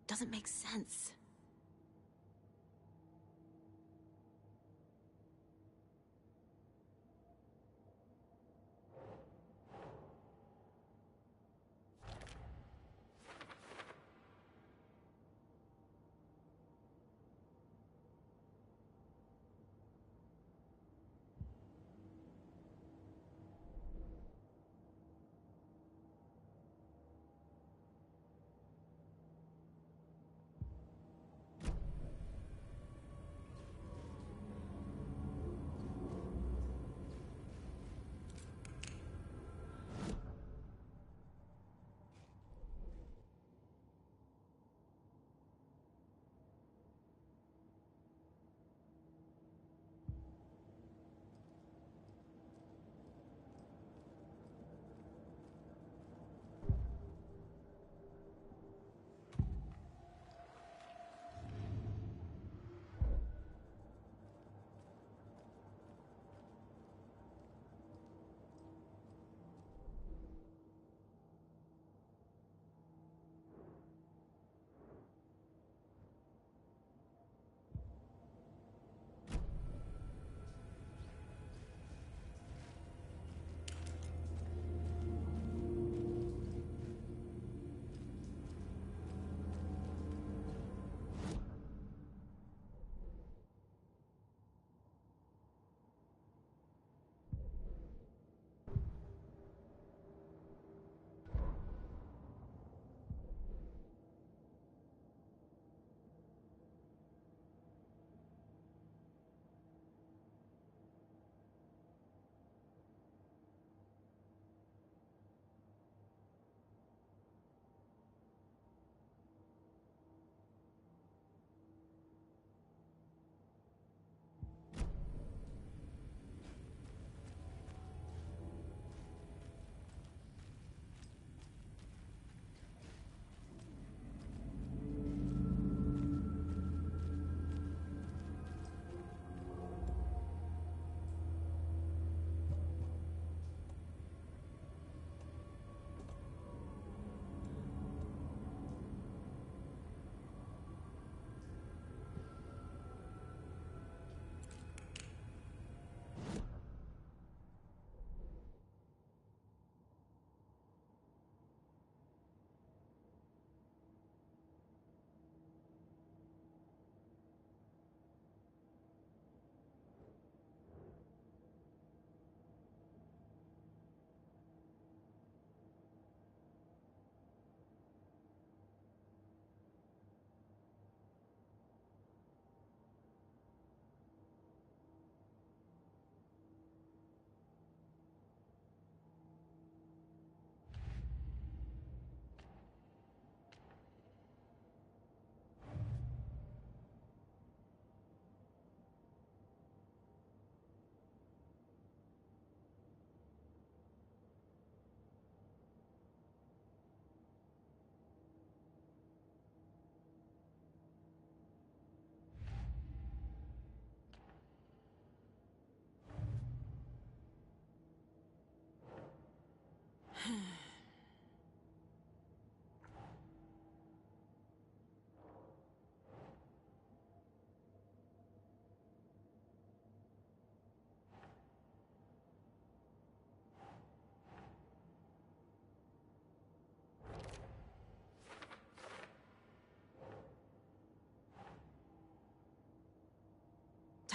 Doesn't make sense.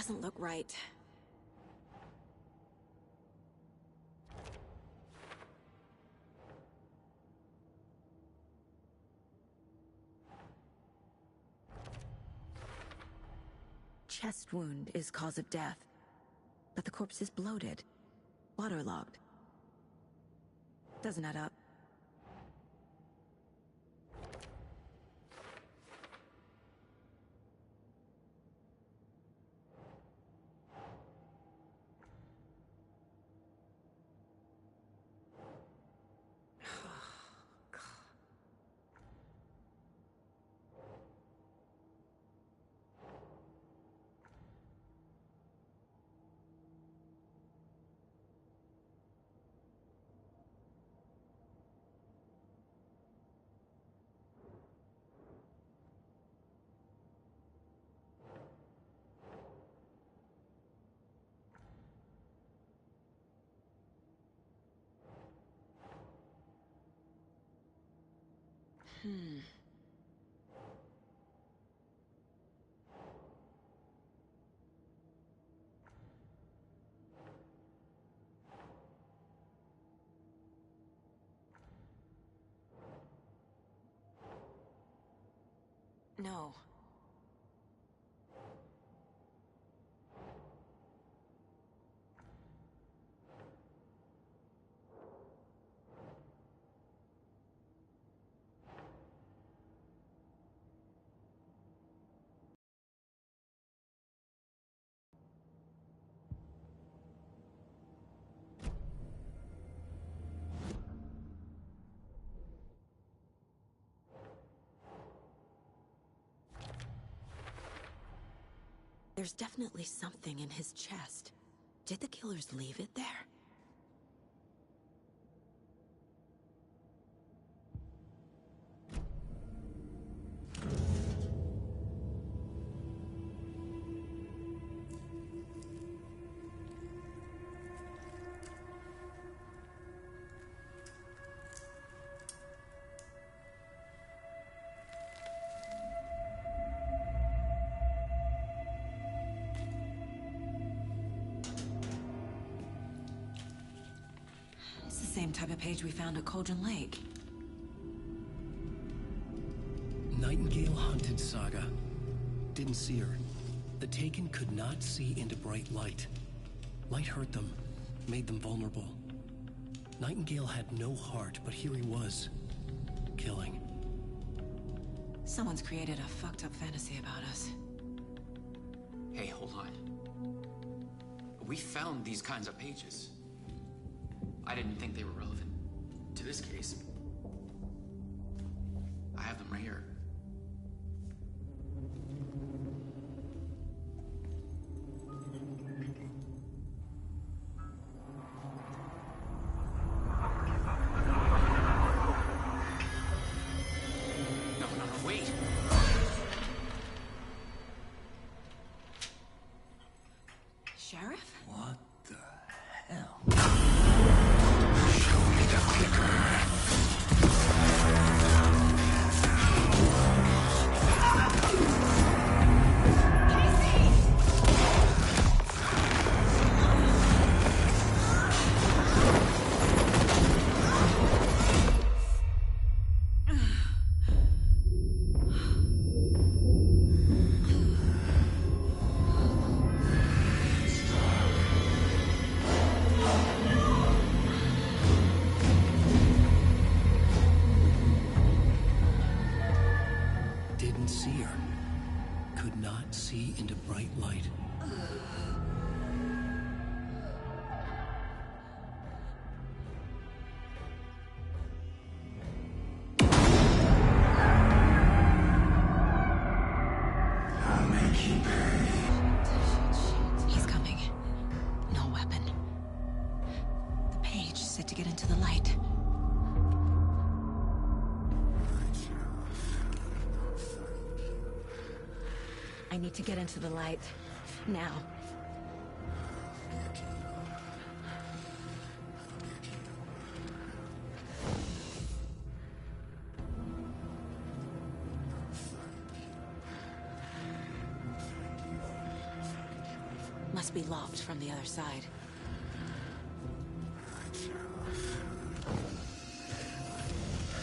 doesn't look right. Chest wound is cause of death, but the corpse is bloated, waterlogged. Doesn't add up. No. There's definitely something in his chest. Did the killers leave it there? Same type of page we found at Cauldron Lake. Nightingale hunted Saga. Didn't see her. The Taken could not see into bright light. Light hurt them, made them vulnerable. Nightingale had no heart, but here he was, killing. Someone's created a fucked up fantasy about us. Hey, hold on. We found these kinds of pages. I didn't think they were relevant to this case. I have them right here. No, wait! Sheriff? What the hell? Didn't see her. Could not see into bright light. I'll make you pay. He's coming. No weapon. The page said to get into the light. I need to get into the light. Now. Must be locked from the other side.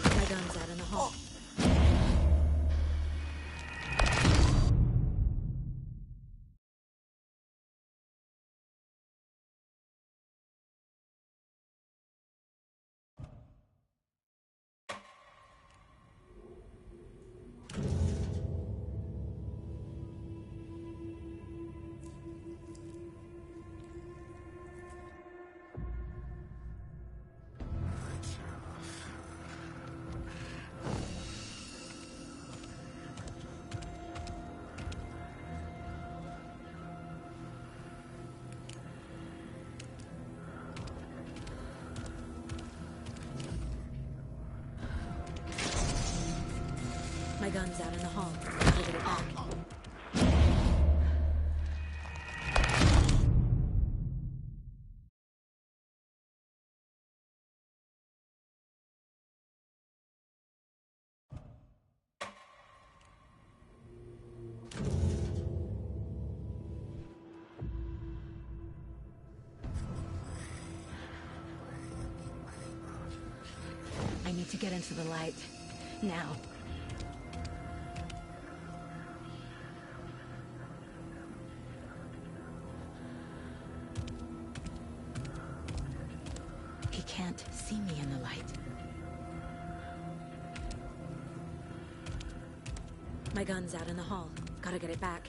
My gun's out in the hall. My gun's out in the hall. Gotta get it back. I need to get into the light. Now. He can't see me in the light. My gun's out in the hall. Gotta get it back.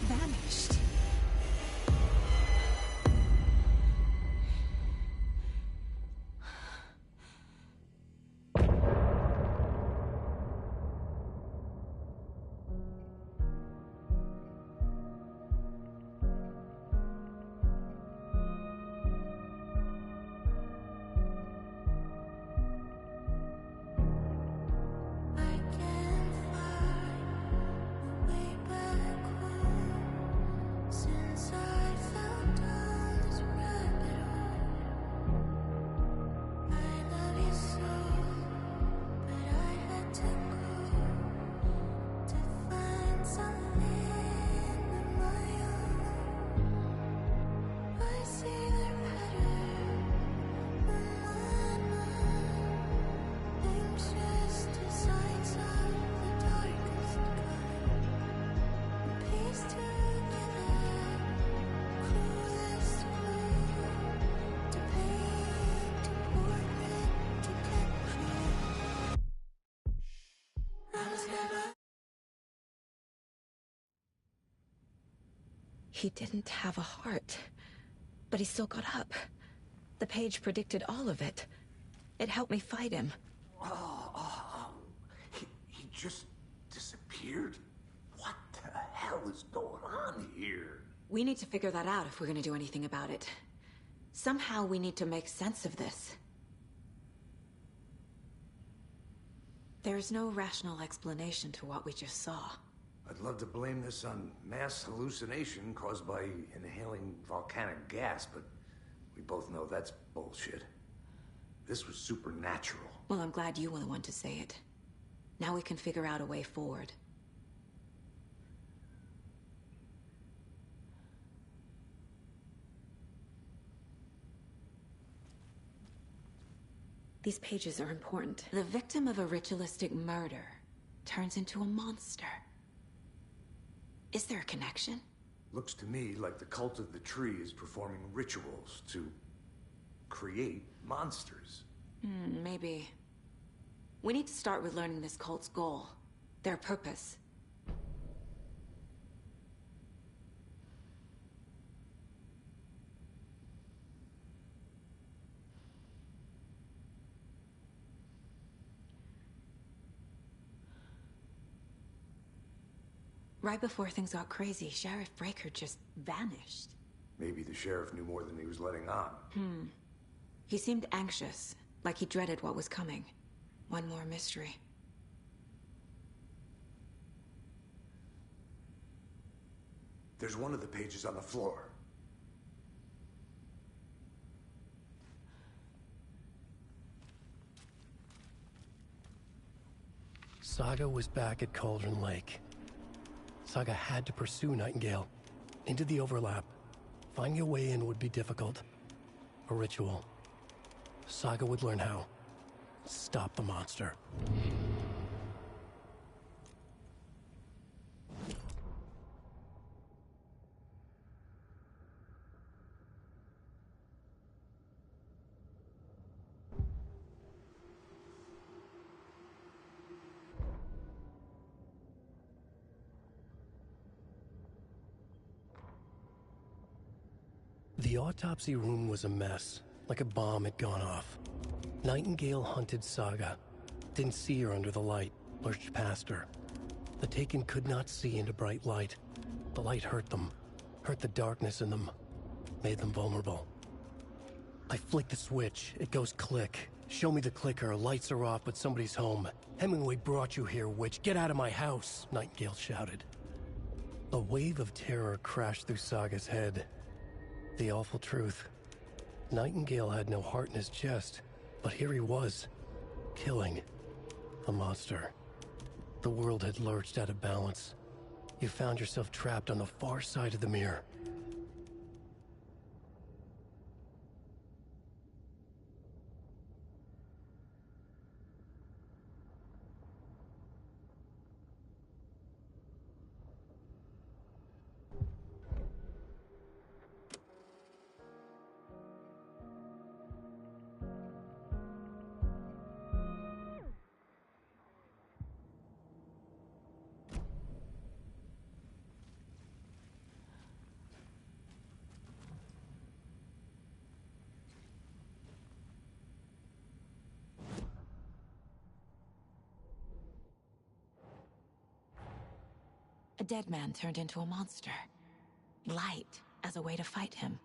Vanished. He didn't have a heart, but he still got up. The page predicted all of it. It helped me fight him. He just disappeared? What the hell is going on here? We need to figure that out if we're gonna do anything about it. Somehow we need to make sense of this. There's no rational explanation to what we just saw. I'd love to blame this on mass hallucination caused by inhaling volcanic gas, but we both know that's bullshit. This was supernatural. Well, I'm glad you were the one to say it. Now we can figure out a way forward. These pages are important. The victim of a ritualistic murder turns into a monster. Is there a connection? Looks to me like the cult of the tree is performing rituals to create monsters. Maybe. We need to start with learning this cult's goal, their purpose. Right before things got crazy, Sheriff Breaker just vanished. Maybe the sheriff knew more than he was letting on. He seemed anxious, like he dreaded what was coming. One more mystery. There's one of the pages on the floor. Saga was back at Cauldron Lake. Saga had to pursue Nightingale. Into the overlap. Finding a way in would be difficult. A ritual. Saga would learn how. Stop the monster. The autopsy room was a mess, like a bomb had gone off. Nightingale hunted Saga. Didn't see her under the light, lurched past her. The Taken could not see into bright light. The light hurt them, hurt the darkness in them, made them vulnerable. I flick the switch, it goes click. Show me the clicker, lights are off but somebody's home. Hemingway brought you here, witch, get out of my house, Nightingale shouted. A wave of terror crashed through Saga's head. The awful truth. Nightingale had no heart in his chest, but here he was, killing a monster. The world had lurched out of balance. You found yourself trapped on the far side of the mirror. A dead man turned into a monster. Light as a way to fight him.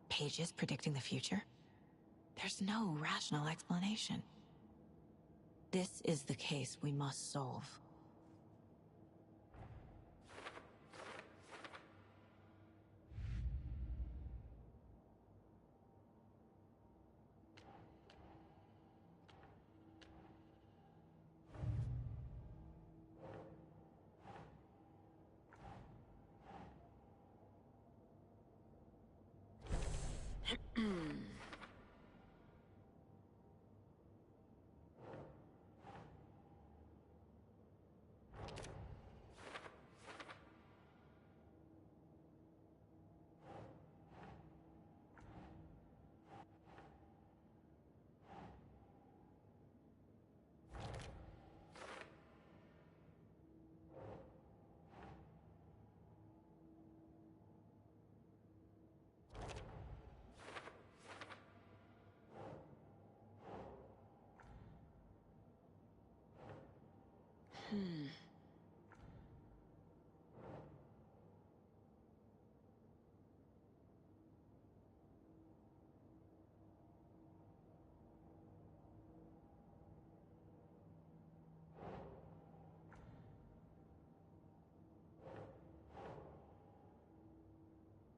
Pages predicting the future. There's no rational explanation. This is the case we must solve.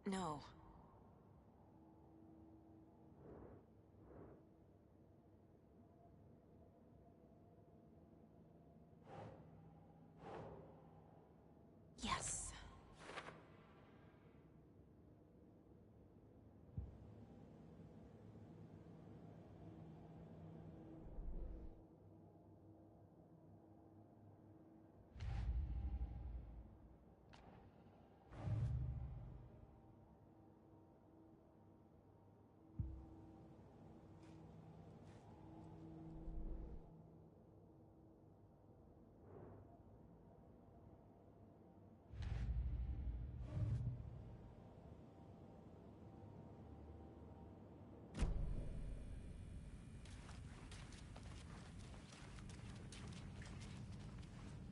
No. Yes.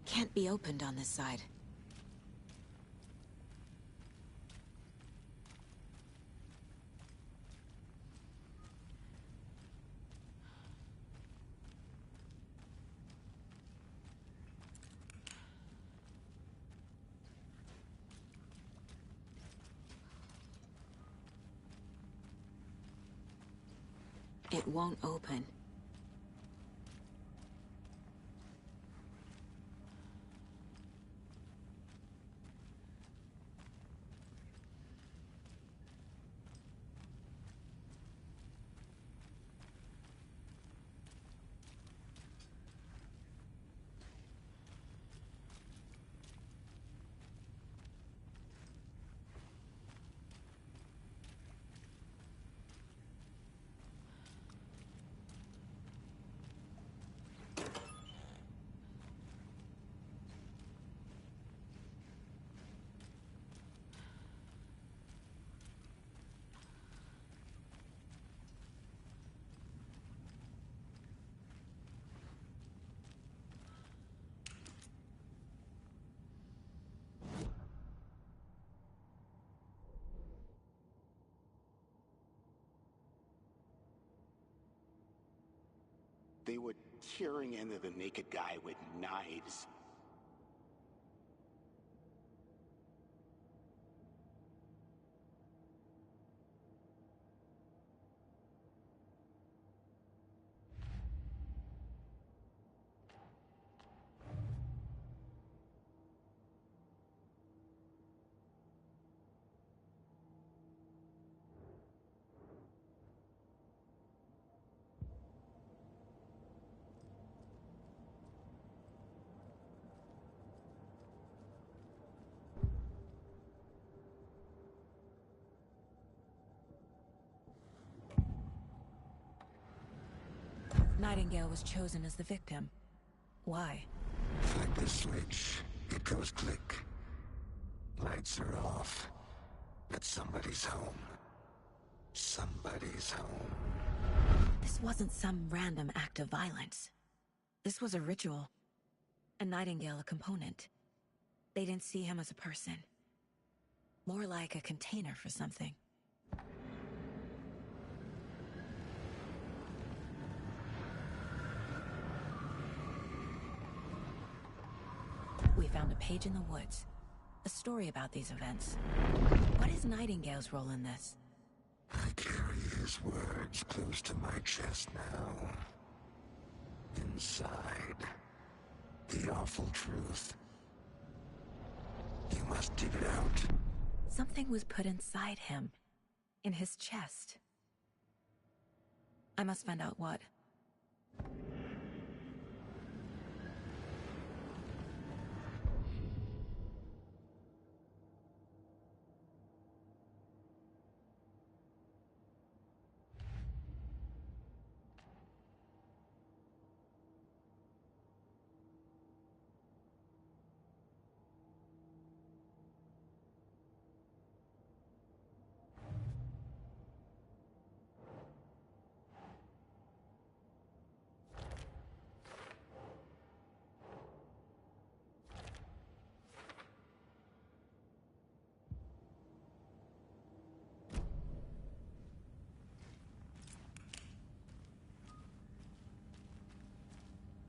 Can't be opened on this side. It won't open. They were tearing into the naked guy with knives. Nightingale was chosen as the victim. Why? Flick the switch. It goes click. Lights are off. But somebody's home. Somebody's home. This wasn't some random act of violence. This was a ritual. And Nightingale a component. They didn't see him as a person. More like a container for something. We found a page in the woods. A story about these events. What is Nightingale's role in this? I carry his words close to my chest now. Inside, the awful truth. You must dig it out. Something was put inside him. In his chest. I must find out what.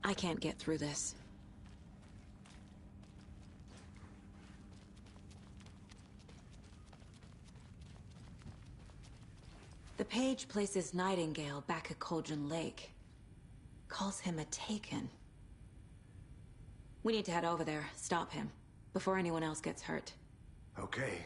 I can't get through this. The page places Nightingale back at Cauldron Lake. Calls him a Taken. We need to head over there, stop him, before anyone else gets hurt. Okay.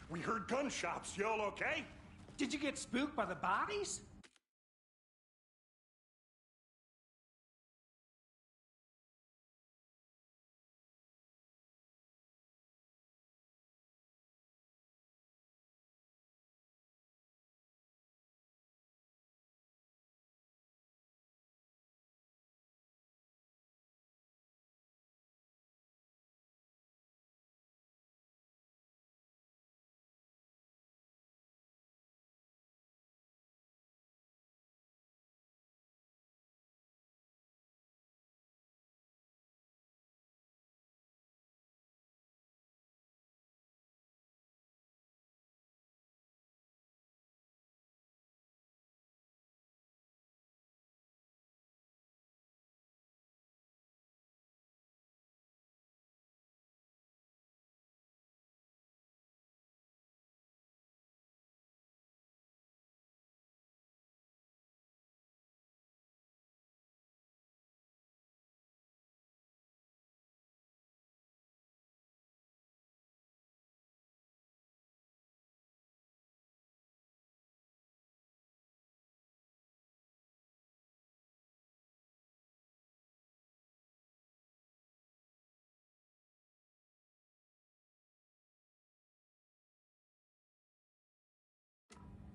We heard gunshots. Y'all okay? Did you get spooked by the bodies?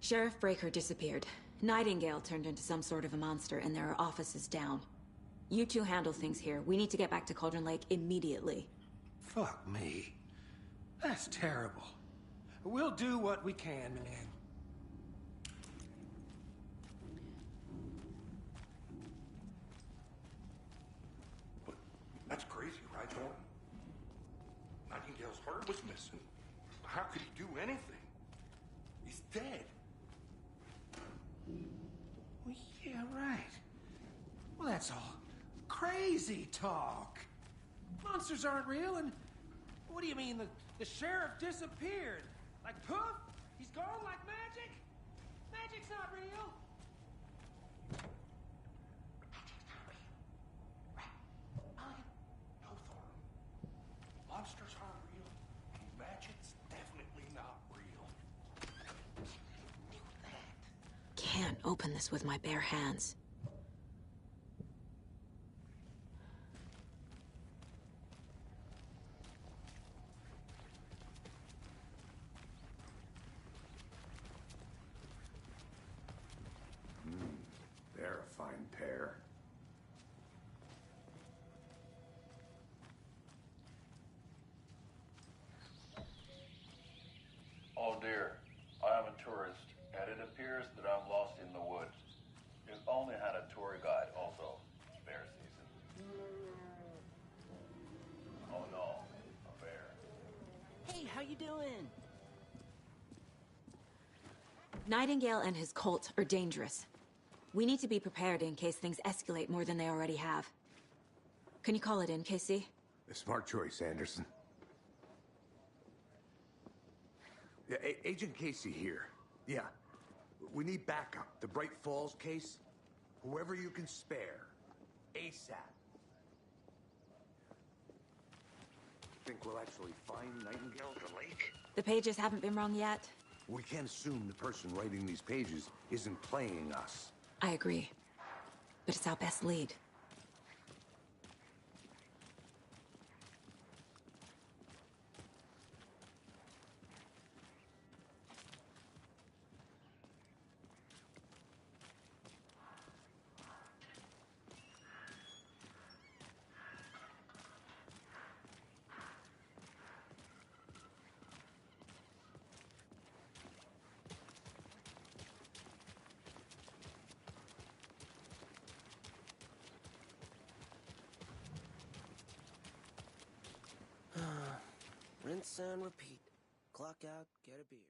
Sheriff Breaker disappeared. Nightingale turned into some sort of a monster, and there are offices down. You two handle things here. We need to get back to Cauldron Lake immediately. Fuck me. That's terrible. We'll do what we can, man. That's crazy, right, Thornton? Nightingale's heart was missing. How could he do anything? He's dead. Well, yeah, right. Well, that's all crazy talk. Monsters aren't real, and what do you mean the sheriff disappeared? Like poof? He's gone like magic? Magic's not real. No, Thornton. Monsters aren't real, and magic's definitely not real. Can't open this with my bare hands. They're a fine pair. Oh dear, I am a tourist, and it appears that I'm lost in the woods. If only had a tour guide also. Bear season. Oh no, a bear. Hey, how you doing? Nightingale and his cult are dangerous. We need to be prepared in case things escalate more than they already have. Can you call it in, Casey? A smart choice, Anderson. Yeah, Agent Casey here. Yeah. We need backup. The Bright Falls case. Whoever you can spare. ASAP. Think we'll actually find Nightingale at the lake? The pages haven't been wrong yet. We can't assume the person writing these pages isn't playing us. I agree. But it's our best lead. Rinse and repeat. Clock out, get a beer.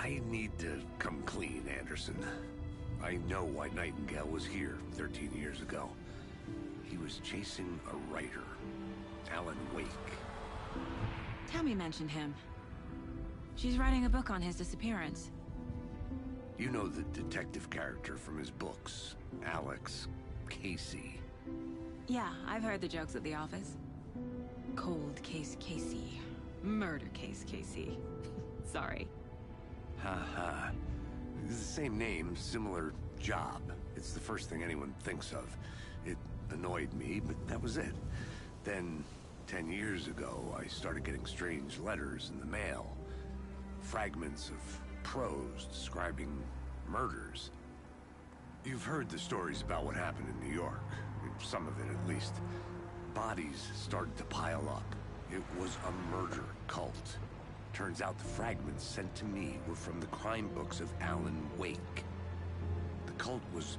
I need to come clean, Anderson. I know why Nightingale was here 13 years ago. He was chasing a writer, Alan Wake. Tammy mentioned him. She's writing a book on his disappearance. You know the detective character from his books, Alex Casey. Yeah, I've heard the jokes at the office. Cold case Casey. Murder case Casey. Sorry. Ha. It's the same name, similar job. It's the first thing anyone thinks of. It annoyed me, but that was it. Then, 10 years ago, I started getting strange letters in the mail. Fragments of prose describing murders. You've heard the stories about what happened in New York. Some of it, at least. Bodies started to pile up. It was a murder cult. Turns out the fragments sent to me were from the crime books of Alan Wake. The cult was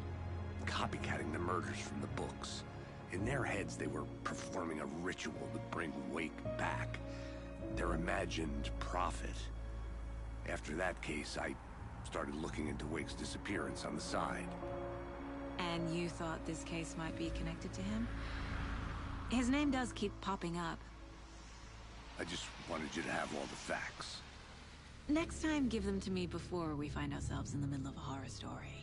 copycatting the murders from the books. In their heads, they were performing a ritual to bring Wake back. Their imagined prophet. After that case, I started looking into Wake's disappearance on the side. And you thought this case might be connected to him? His name does keep popping up. I just wanted you to have all the facts. Next time, give them to me before we find ourselves in the middle of a horror story.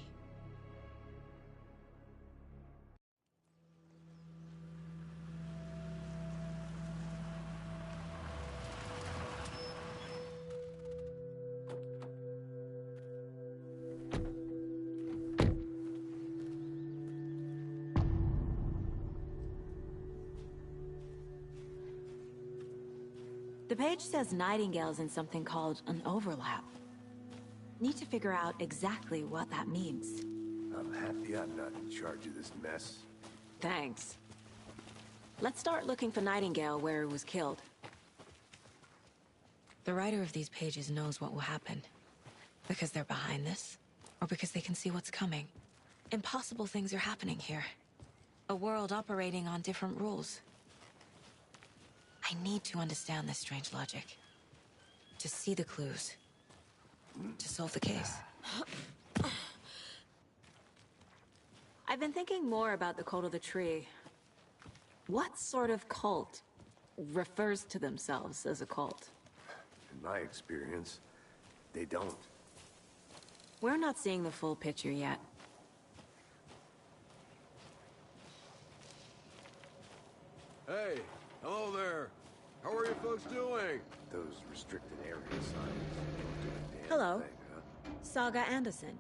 The page says Nightingale's in something called an overlap. Need to figure out exactly what that means. I'm happy I'm not in charge of this mess. Thanks. Let's start looking for Nightingale where he was killed. The writer of these pages knows what will happen. Because they're behind this, or because they can see what's coming. Impossible things are happening here. A world operating on different rules. I need to understand this strange logic. To see the clues. To solve the case. I've been thinking more about the cult of the tree. What sort of cult refers to themselves as a cult? In my experience, they don't. We're not seeing the full picture yet. Hey, hello there. How are you folks doing? Those restricted area signs don't do a damn Hello. thing, huh? Saga Anderson.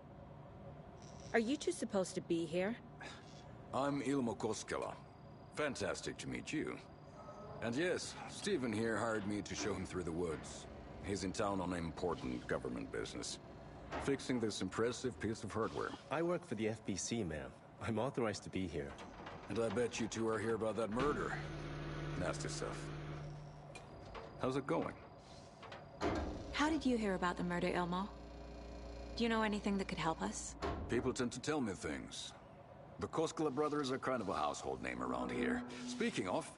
Are you two supposed to be here? I'm Ilmo Koskela. Fantastic to meet you. And yes, Stephen here hired me to show him through the woods. He's in town on important government business. Fixing this impressive piece of hardware. I work for the FBC, ma'am. I'm authorized to be here. And I bet you two are here about that murder. Nasty stuff. How's it going? How did you hear about the murder, Ilmo? Do you know anything that could help us? People tend to tell me things. The Koskela brothers are kind of a household name around here. Speaking of,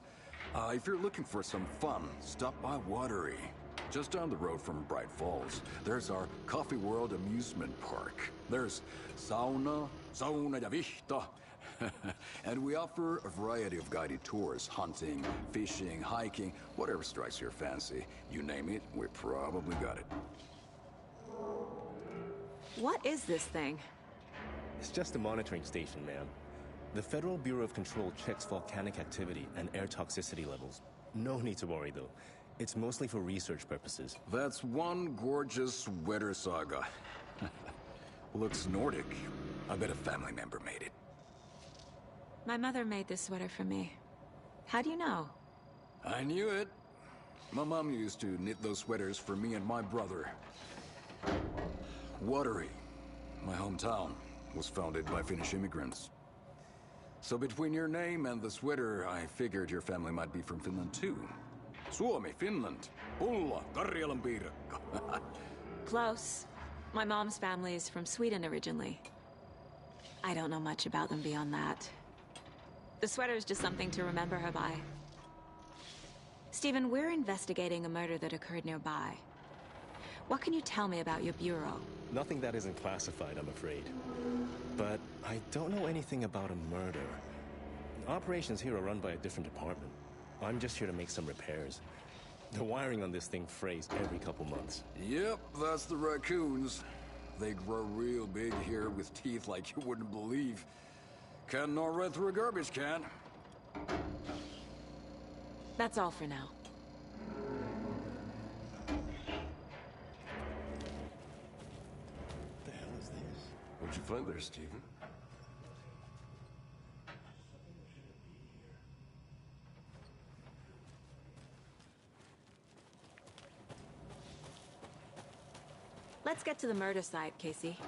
if you're looking for some fun, stop by Watery. Just down the road from Bright Falls, there's our Coffee World amusement park. There's sauna ja vihta. And we offer a variety of guided tours, hunting, fishing, hiking, whatever strikes your fancy. You name it, we probably got it. What is this thing? It's just a monitoring station, ma'am. The Federal Bureau of Control checks volcanic activity and air toxicity levels. No need to worry, though. It's mostly for research purposes. That's one gorgeous weather saga. Looks Nordic. I bet a family member made it. My mother made this sweater for me. How do you know? I knew it. My mom used to knit those sweaters for me and my brother. Watery, my hometown, was founded by Finnish immigrants. So between your name and the sweater, I figured your family might be from Finland too. Suomi, Finland, Pulla, Karjalanpiirakka. Close. My mom's family is from Sweden originally. I don't know much about them beyond that. The sweater is just something to remember her by. Stephen, we're investigating a murder that occurred nearby. What can you tell me about your bureau? Nothing that isn't classified, I'm afraid. But I don't know anything about a murder. Operations here are run by a different department. I'm just here to make some repairs. The wiring on this thing frays every couple months. Yep, that's the raccoons. They grow real big here with teeth like you wouldn't believe. Can't gnaw right through a garbage can. That's all for now. What the hell is this? What'd you find there, Stephen? Let's get to the murder site, Casey.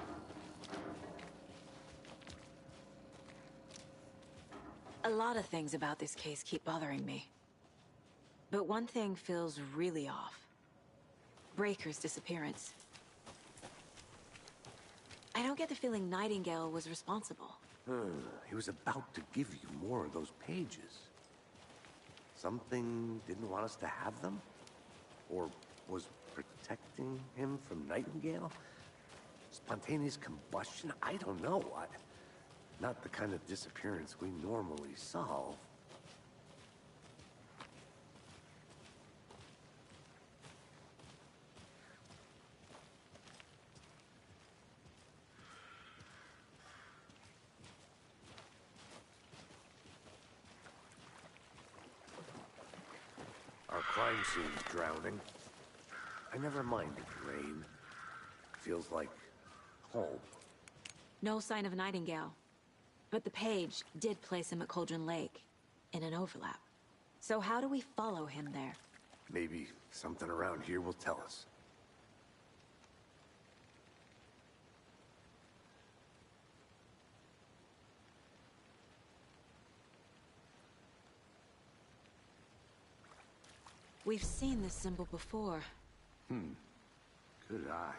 A lot of things about this case keep bothering me. But one thing feels really off. Breaker's disappearance. I don't get the feeling Nightingale was responsible. He was about to give you more of those pages. Something didn't want us to have them? Or was protecting him from Nightingale? Spontaneous combustion? I don't know. Not the kind of disappearance we normally solve. Our crime scene's drowning. I never minded rain. Feels like home. No sign of Nightingale. But the page did place him at Cauldron Lake, in an overlap. So how do we follow him there? Maybe something around here will tell us. We've seen this symbol before. Good eye.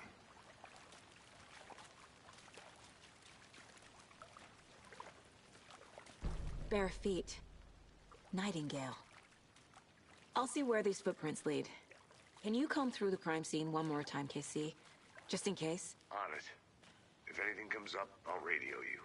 Bare feet. Nightingale. I'll see where these footprints lead. Can you comb through the crime scene one more time, KC? Just in case? On it. If anything comes up, I'll radio you.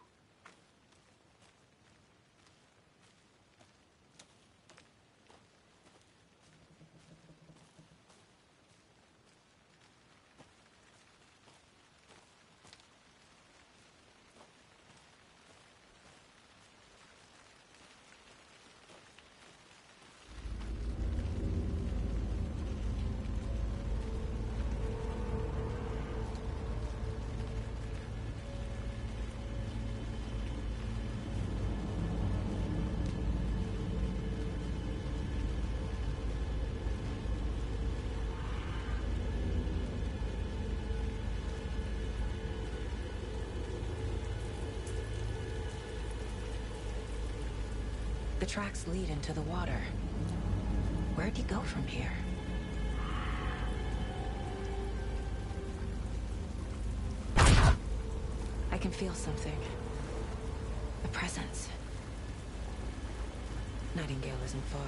The tracks lead into the water. Where'd he go from here? I can feel something. A presence. Nightingale isn't far.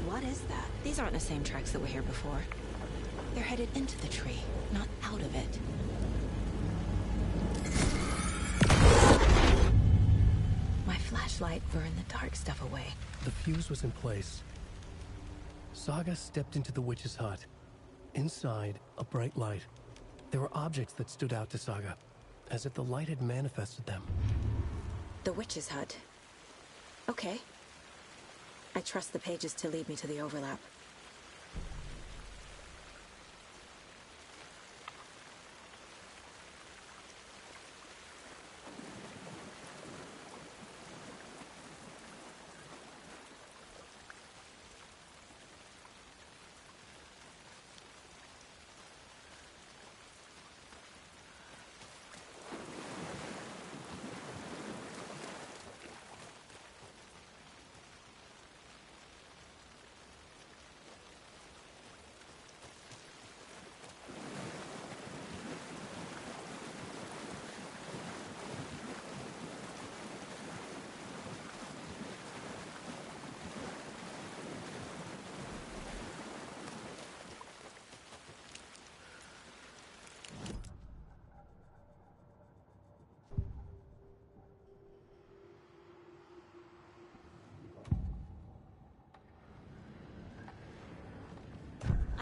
What is that? These aren't the same tracks that were here before. They're headed into the tree, not out of it. My flashlight burned the dark stuff away. The fuse was in place. Saga stepped into the witch's hut. Inside, a bright light. There were objects that stood out to Saga, as if the light had manifested them. The witch's hut. Okay. I trust the pages to lead me to the overlap.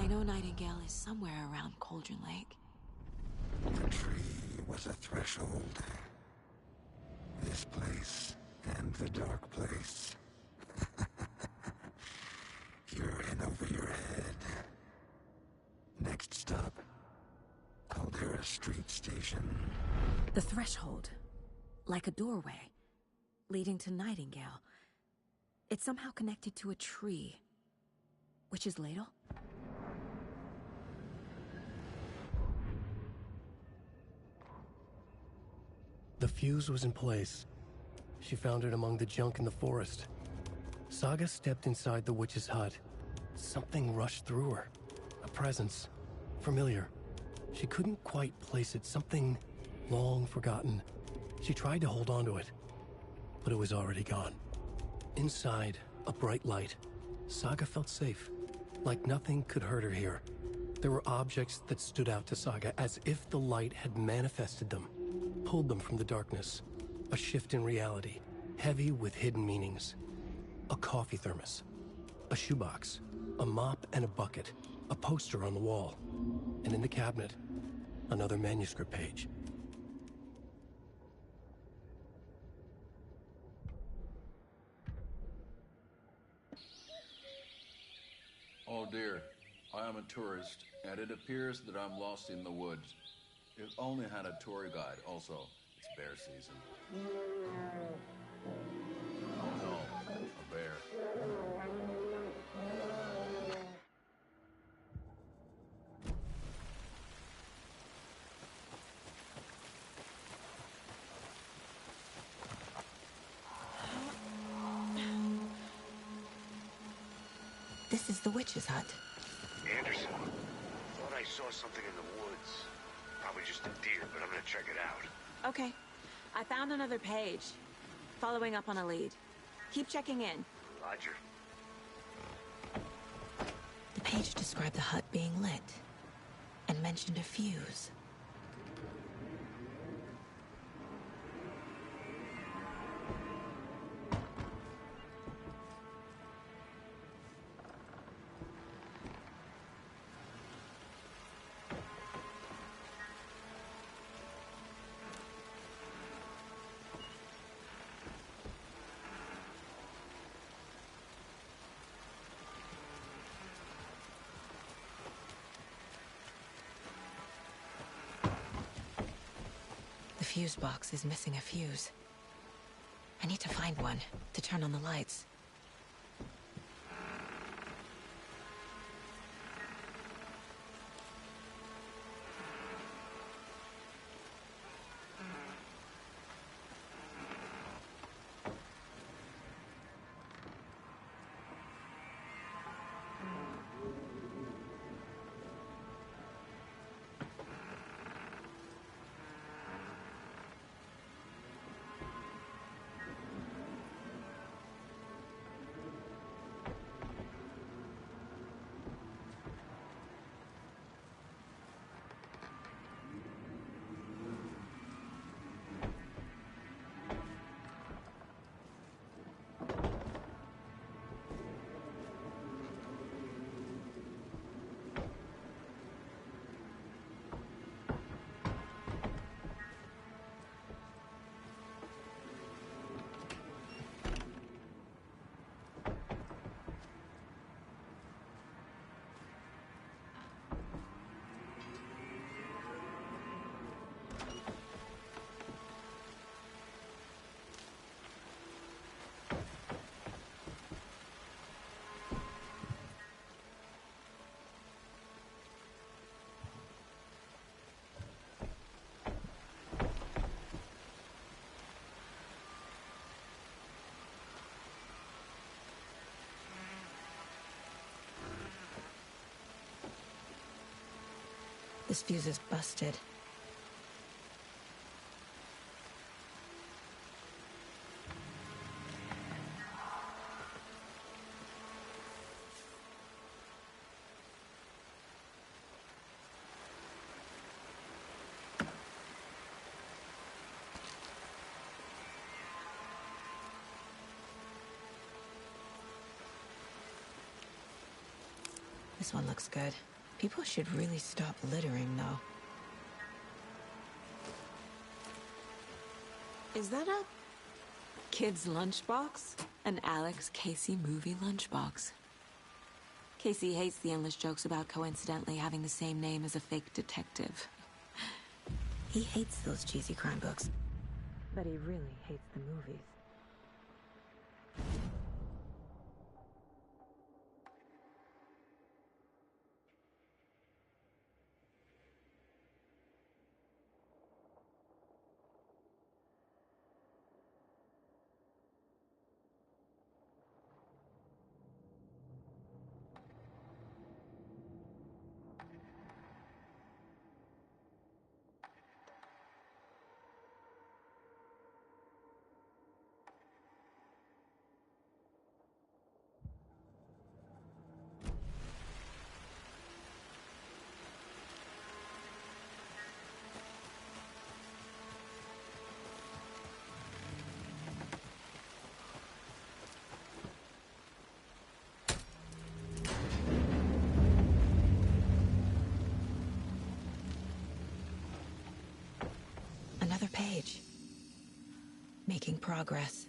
know Nightingale is somewhere around Cauldron Lake. The tree was a threshold. This place and the dark place. You're in over your head. Next stop, Caldera Street Station. The threshold. Like a doorway. Leading to Nightingale. It's somehow connected to a tree. Witch's Ladle? The fuse was in place. She found it among the junk in the forest. Saga stepped inside the witch's hut. Something rushed through her. A presence. Familiar. She couldn't quite place it. Something long forgotten. She tried to hold on to it, but it was already gone. Inside, a bright light. Saga felt safe. Like nothing could hurt her here. There were objects that stood out to Saga as if the light had manifested them. Pulled them from the darkness. A shift in reality, heavy with hidden meanings. A coffee thermos. A shoebox. A mop and a bucket. A poster on the wall. And in the cabinet, another manuscript page. Oh dear, I am a tourist, and it appears that I'm lost in the woods. If only had a tour guide. Also, it's bear season. Oh no, a bear. This is the witch's hut. Anderson, thought I saw something in the woods. Probably just a deer, but I'm gonna check it out. Okay. I found another page. Following up on a lead. Keep checking in. Roger. The page described the hut being lit and mentioned a fuse. The fuse box is missing a fuse. I need to find one to turn on the lights. This fuse is busted. This one looks good. People should really stop littering, though. Is that a kid's lunchbox? An Alex Casey movie lunchbox. Casey hates the endless jokes about coincidentally having the same name as a fake detective. He hates those cheesy crime books. But he really hates the movies. Another page. Making progress.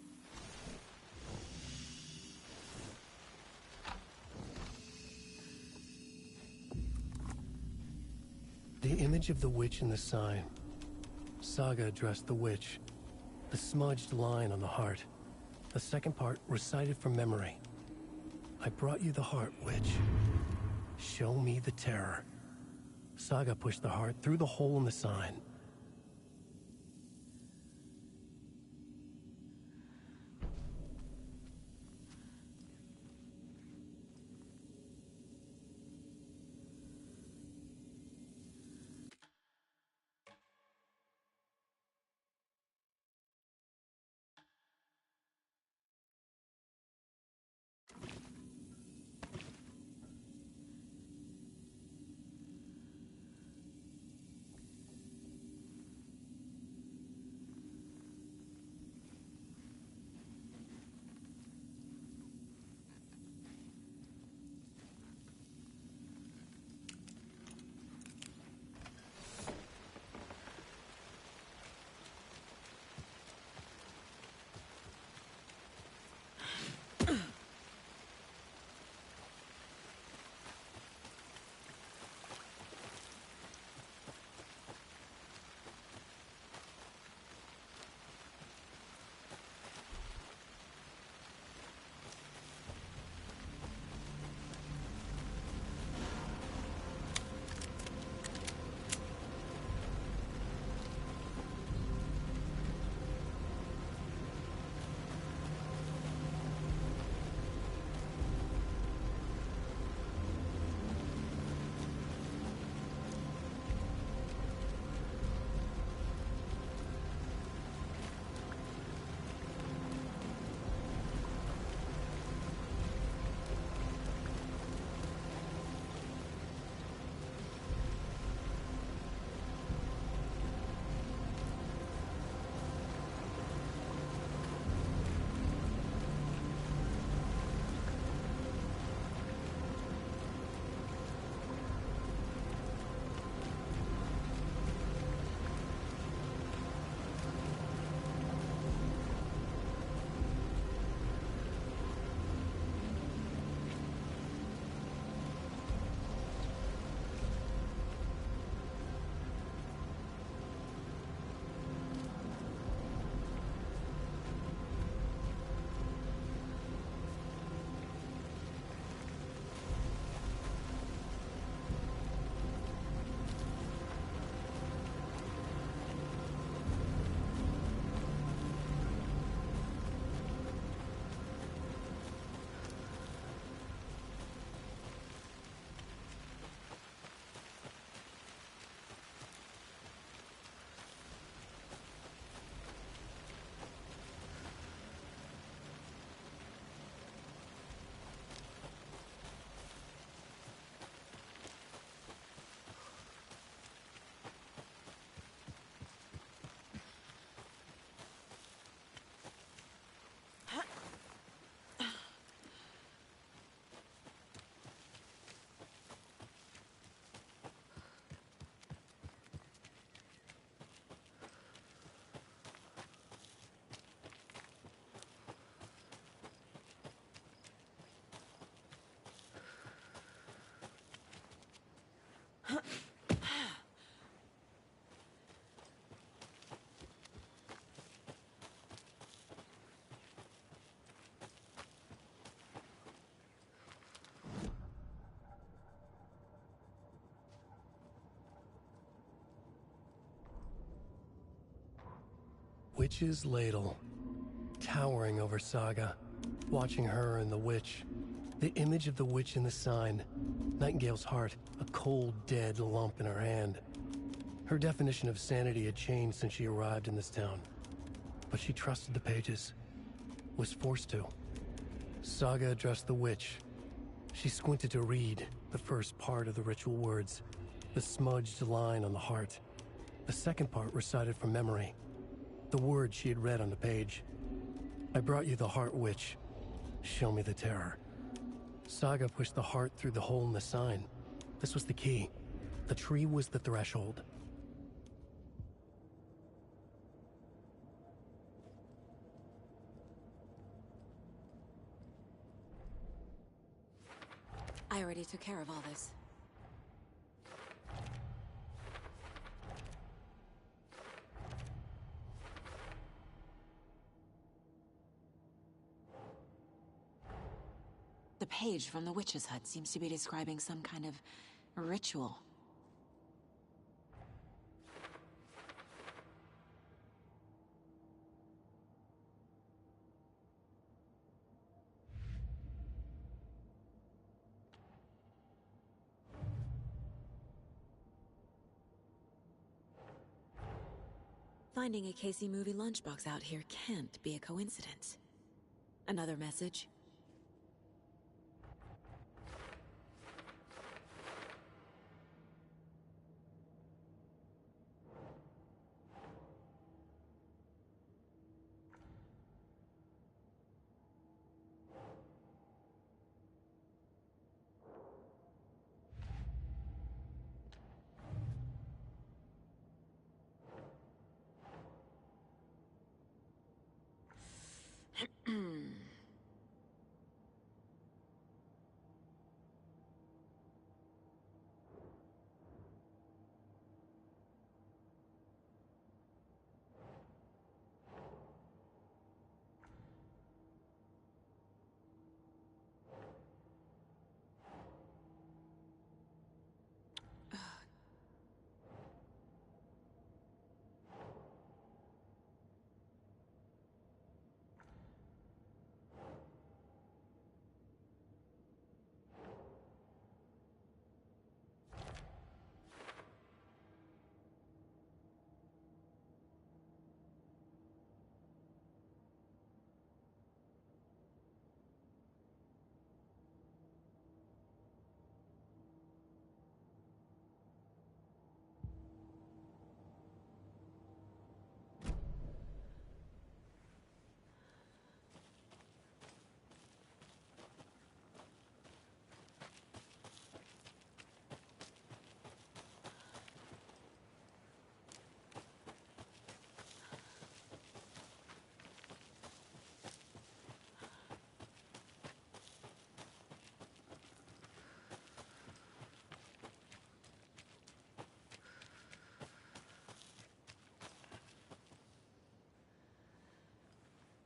The image of the witch in the sign. Saga addressed the witch. The smudged line on the heart. The second part recited from memory. I brought you the heart, witch. Show me the terror. Saga pushed the heart through the hole in the sign. Witch's Ladle, towering over Saga, watching her and the witch. The image of the witch in the sign, Nightingale's heart, a cold, dead lump in her hand. Her definition of sanity had changed since she arrived in this town. But she trusted the pages, was forced to. Saga addressed the witch. She squinted to read the first part of the ritual words, the smudged line on the heart. The second part recited from memory, the words she had read on the page. I brought you the heart, witch. Show me the terror. Saga pushed the heart through the hole in the sign. This was the key. The tree was the threshold. I already took care of all this. The page from the witch's hut seems to be describing some kind of ritual. Finding a Casey movie lunchbox out here can't be a coincidence. Another message?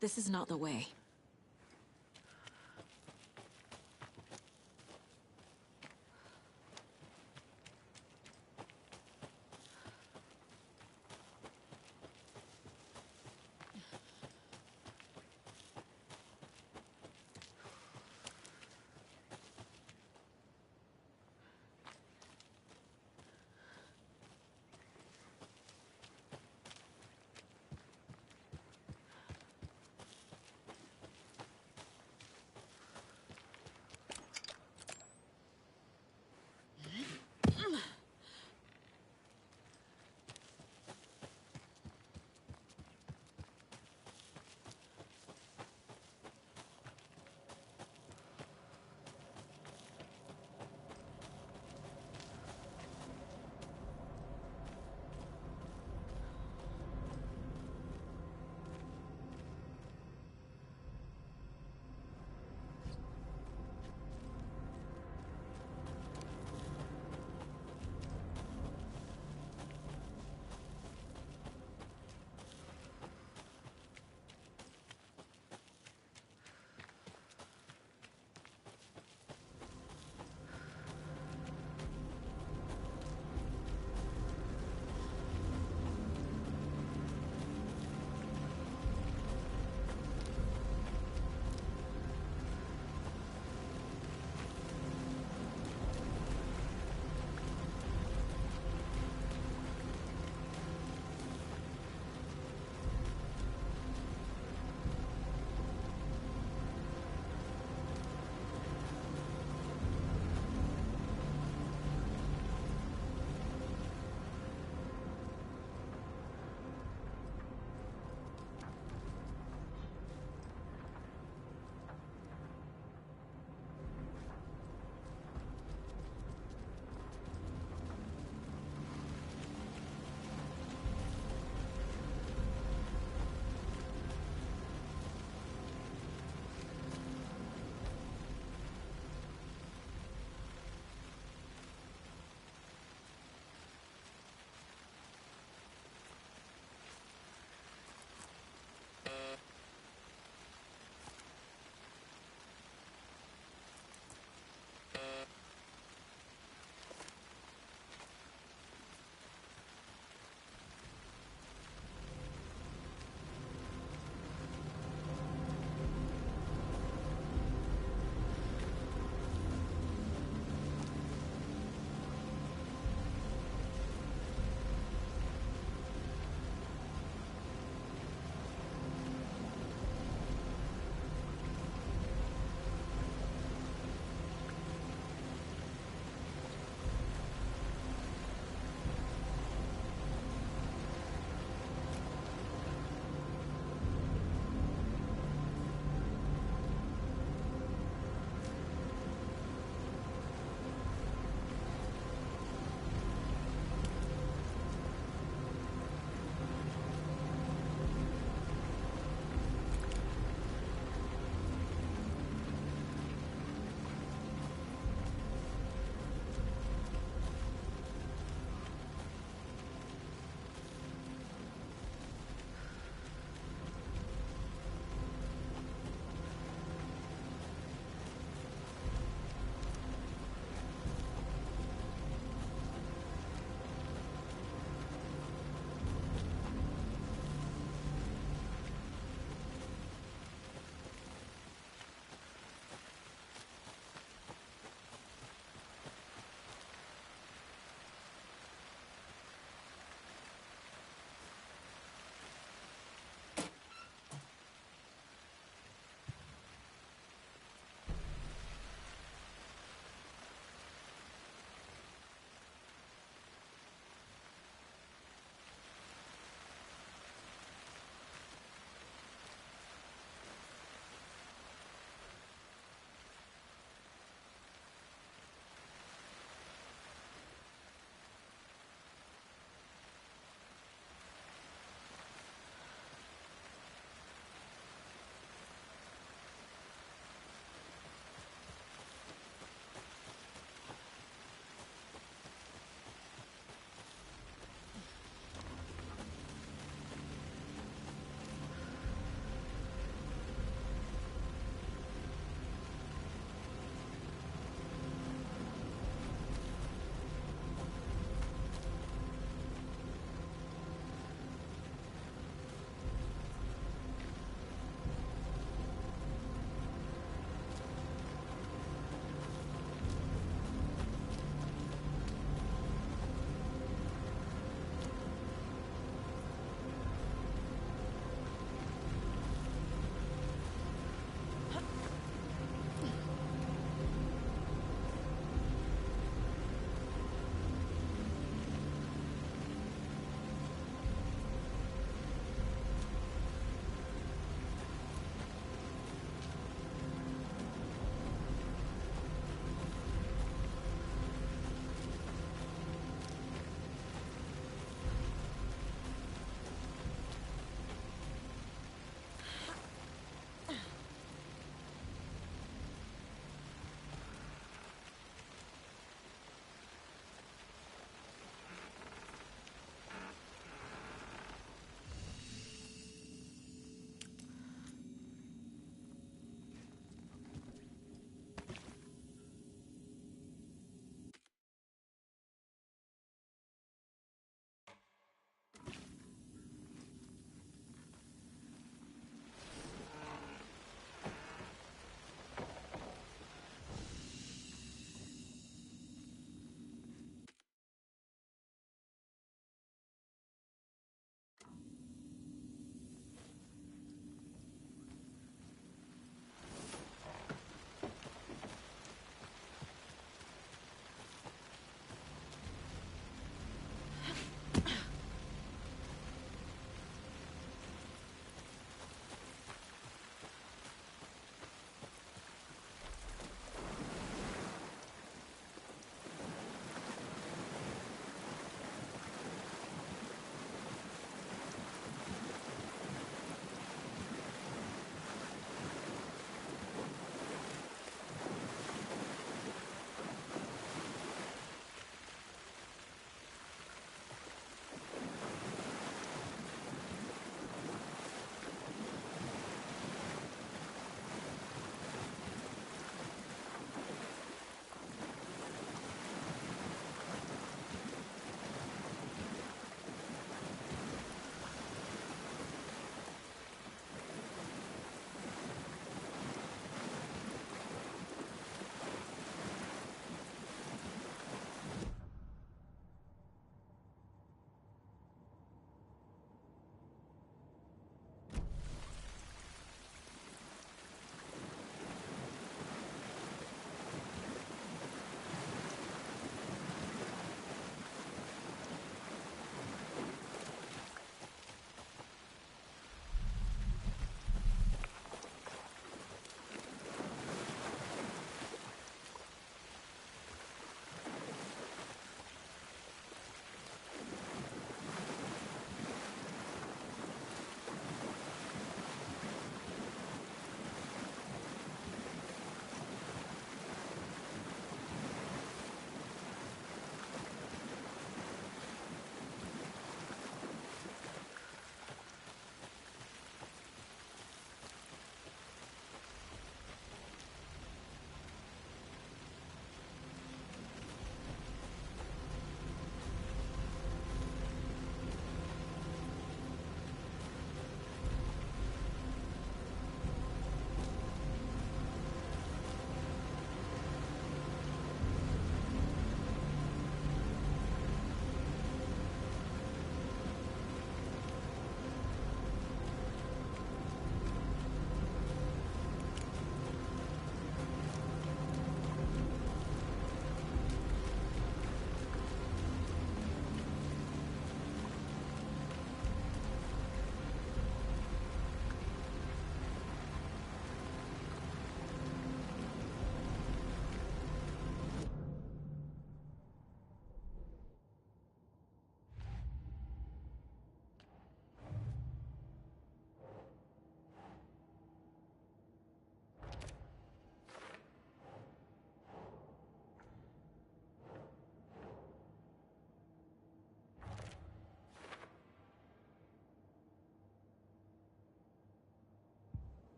This is not the way.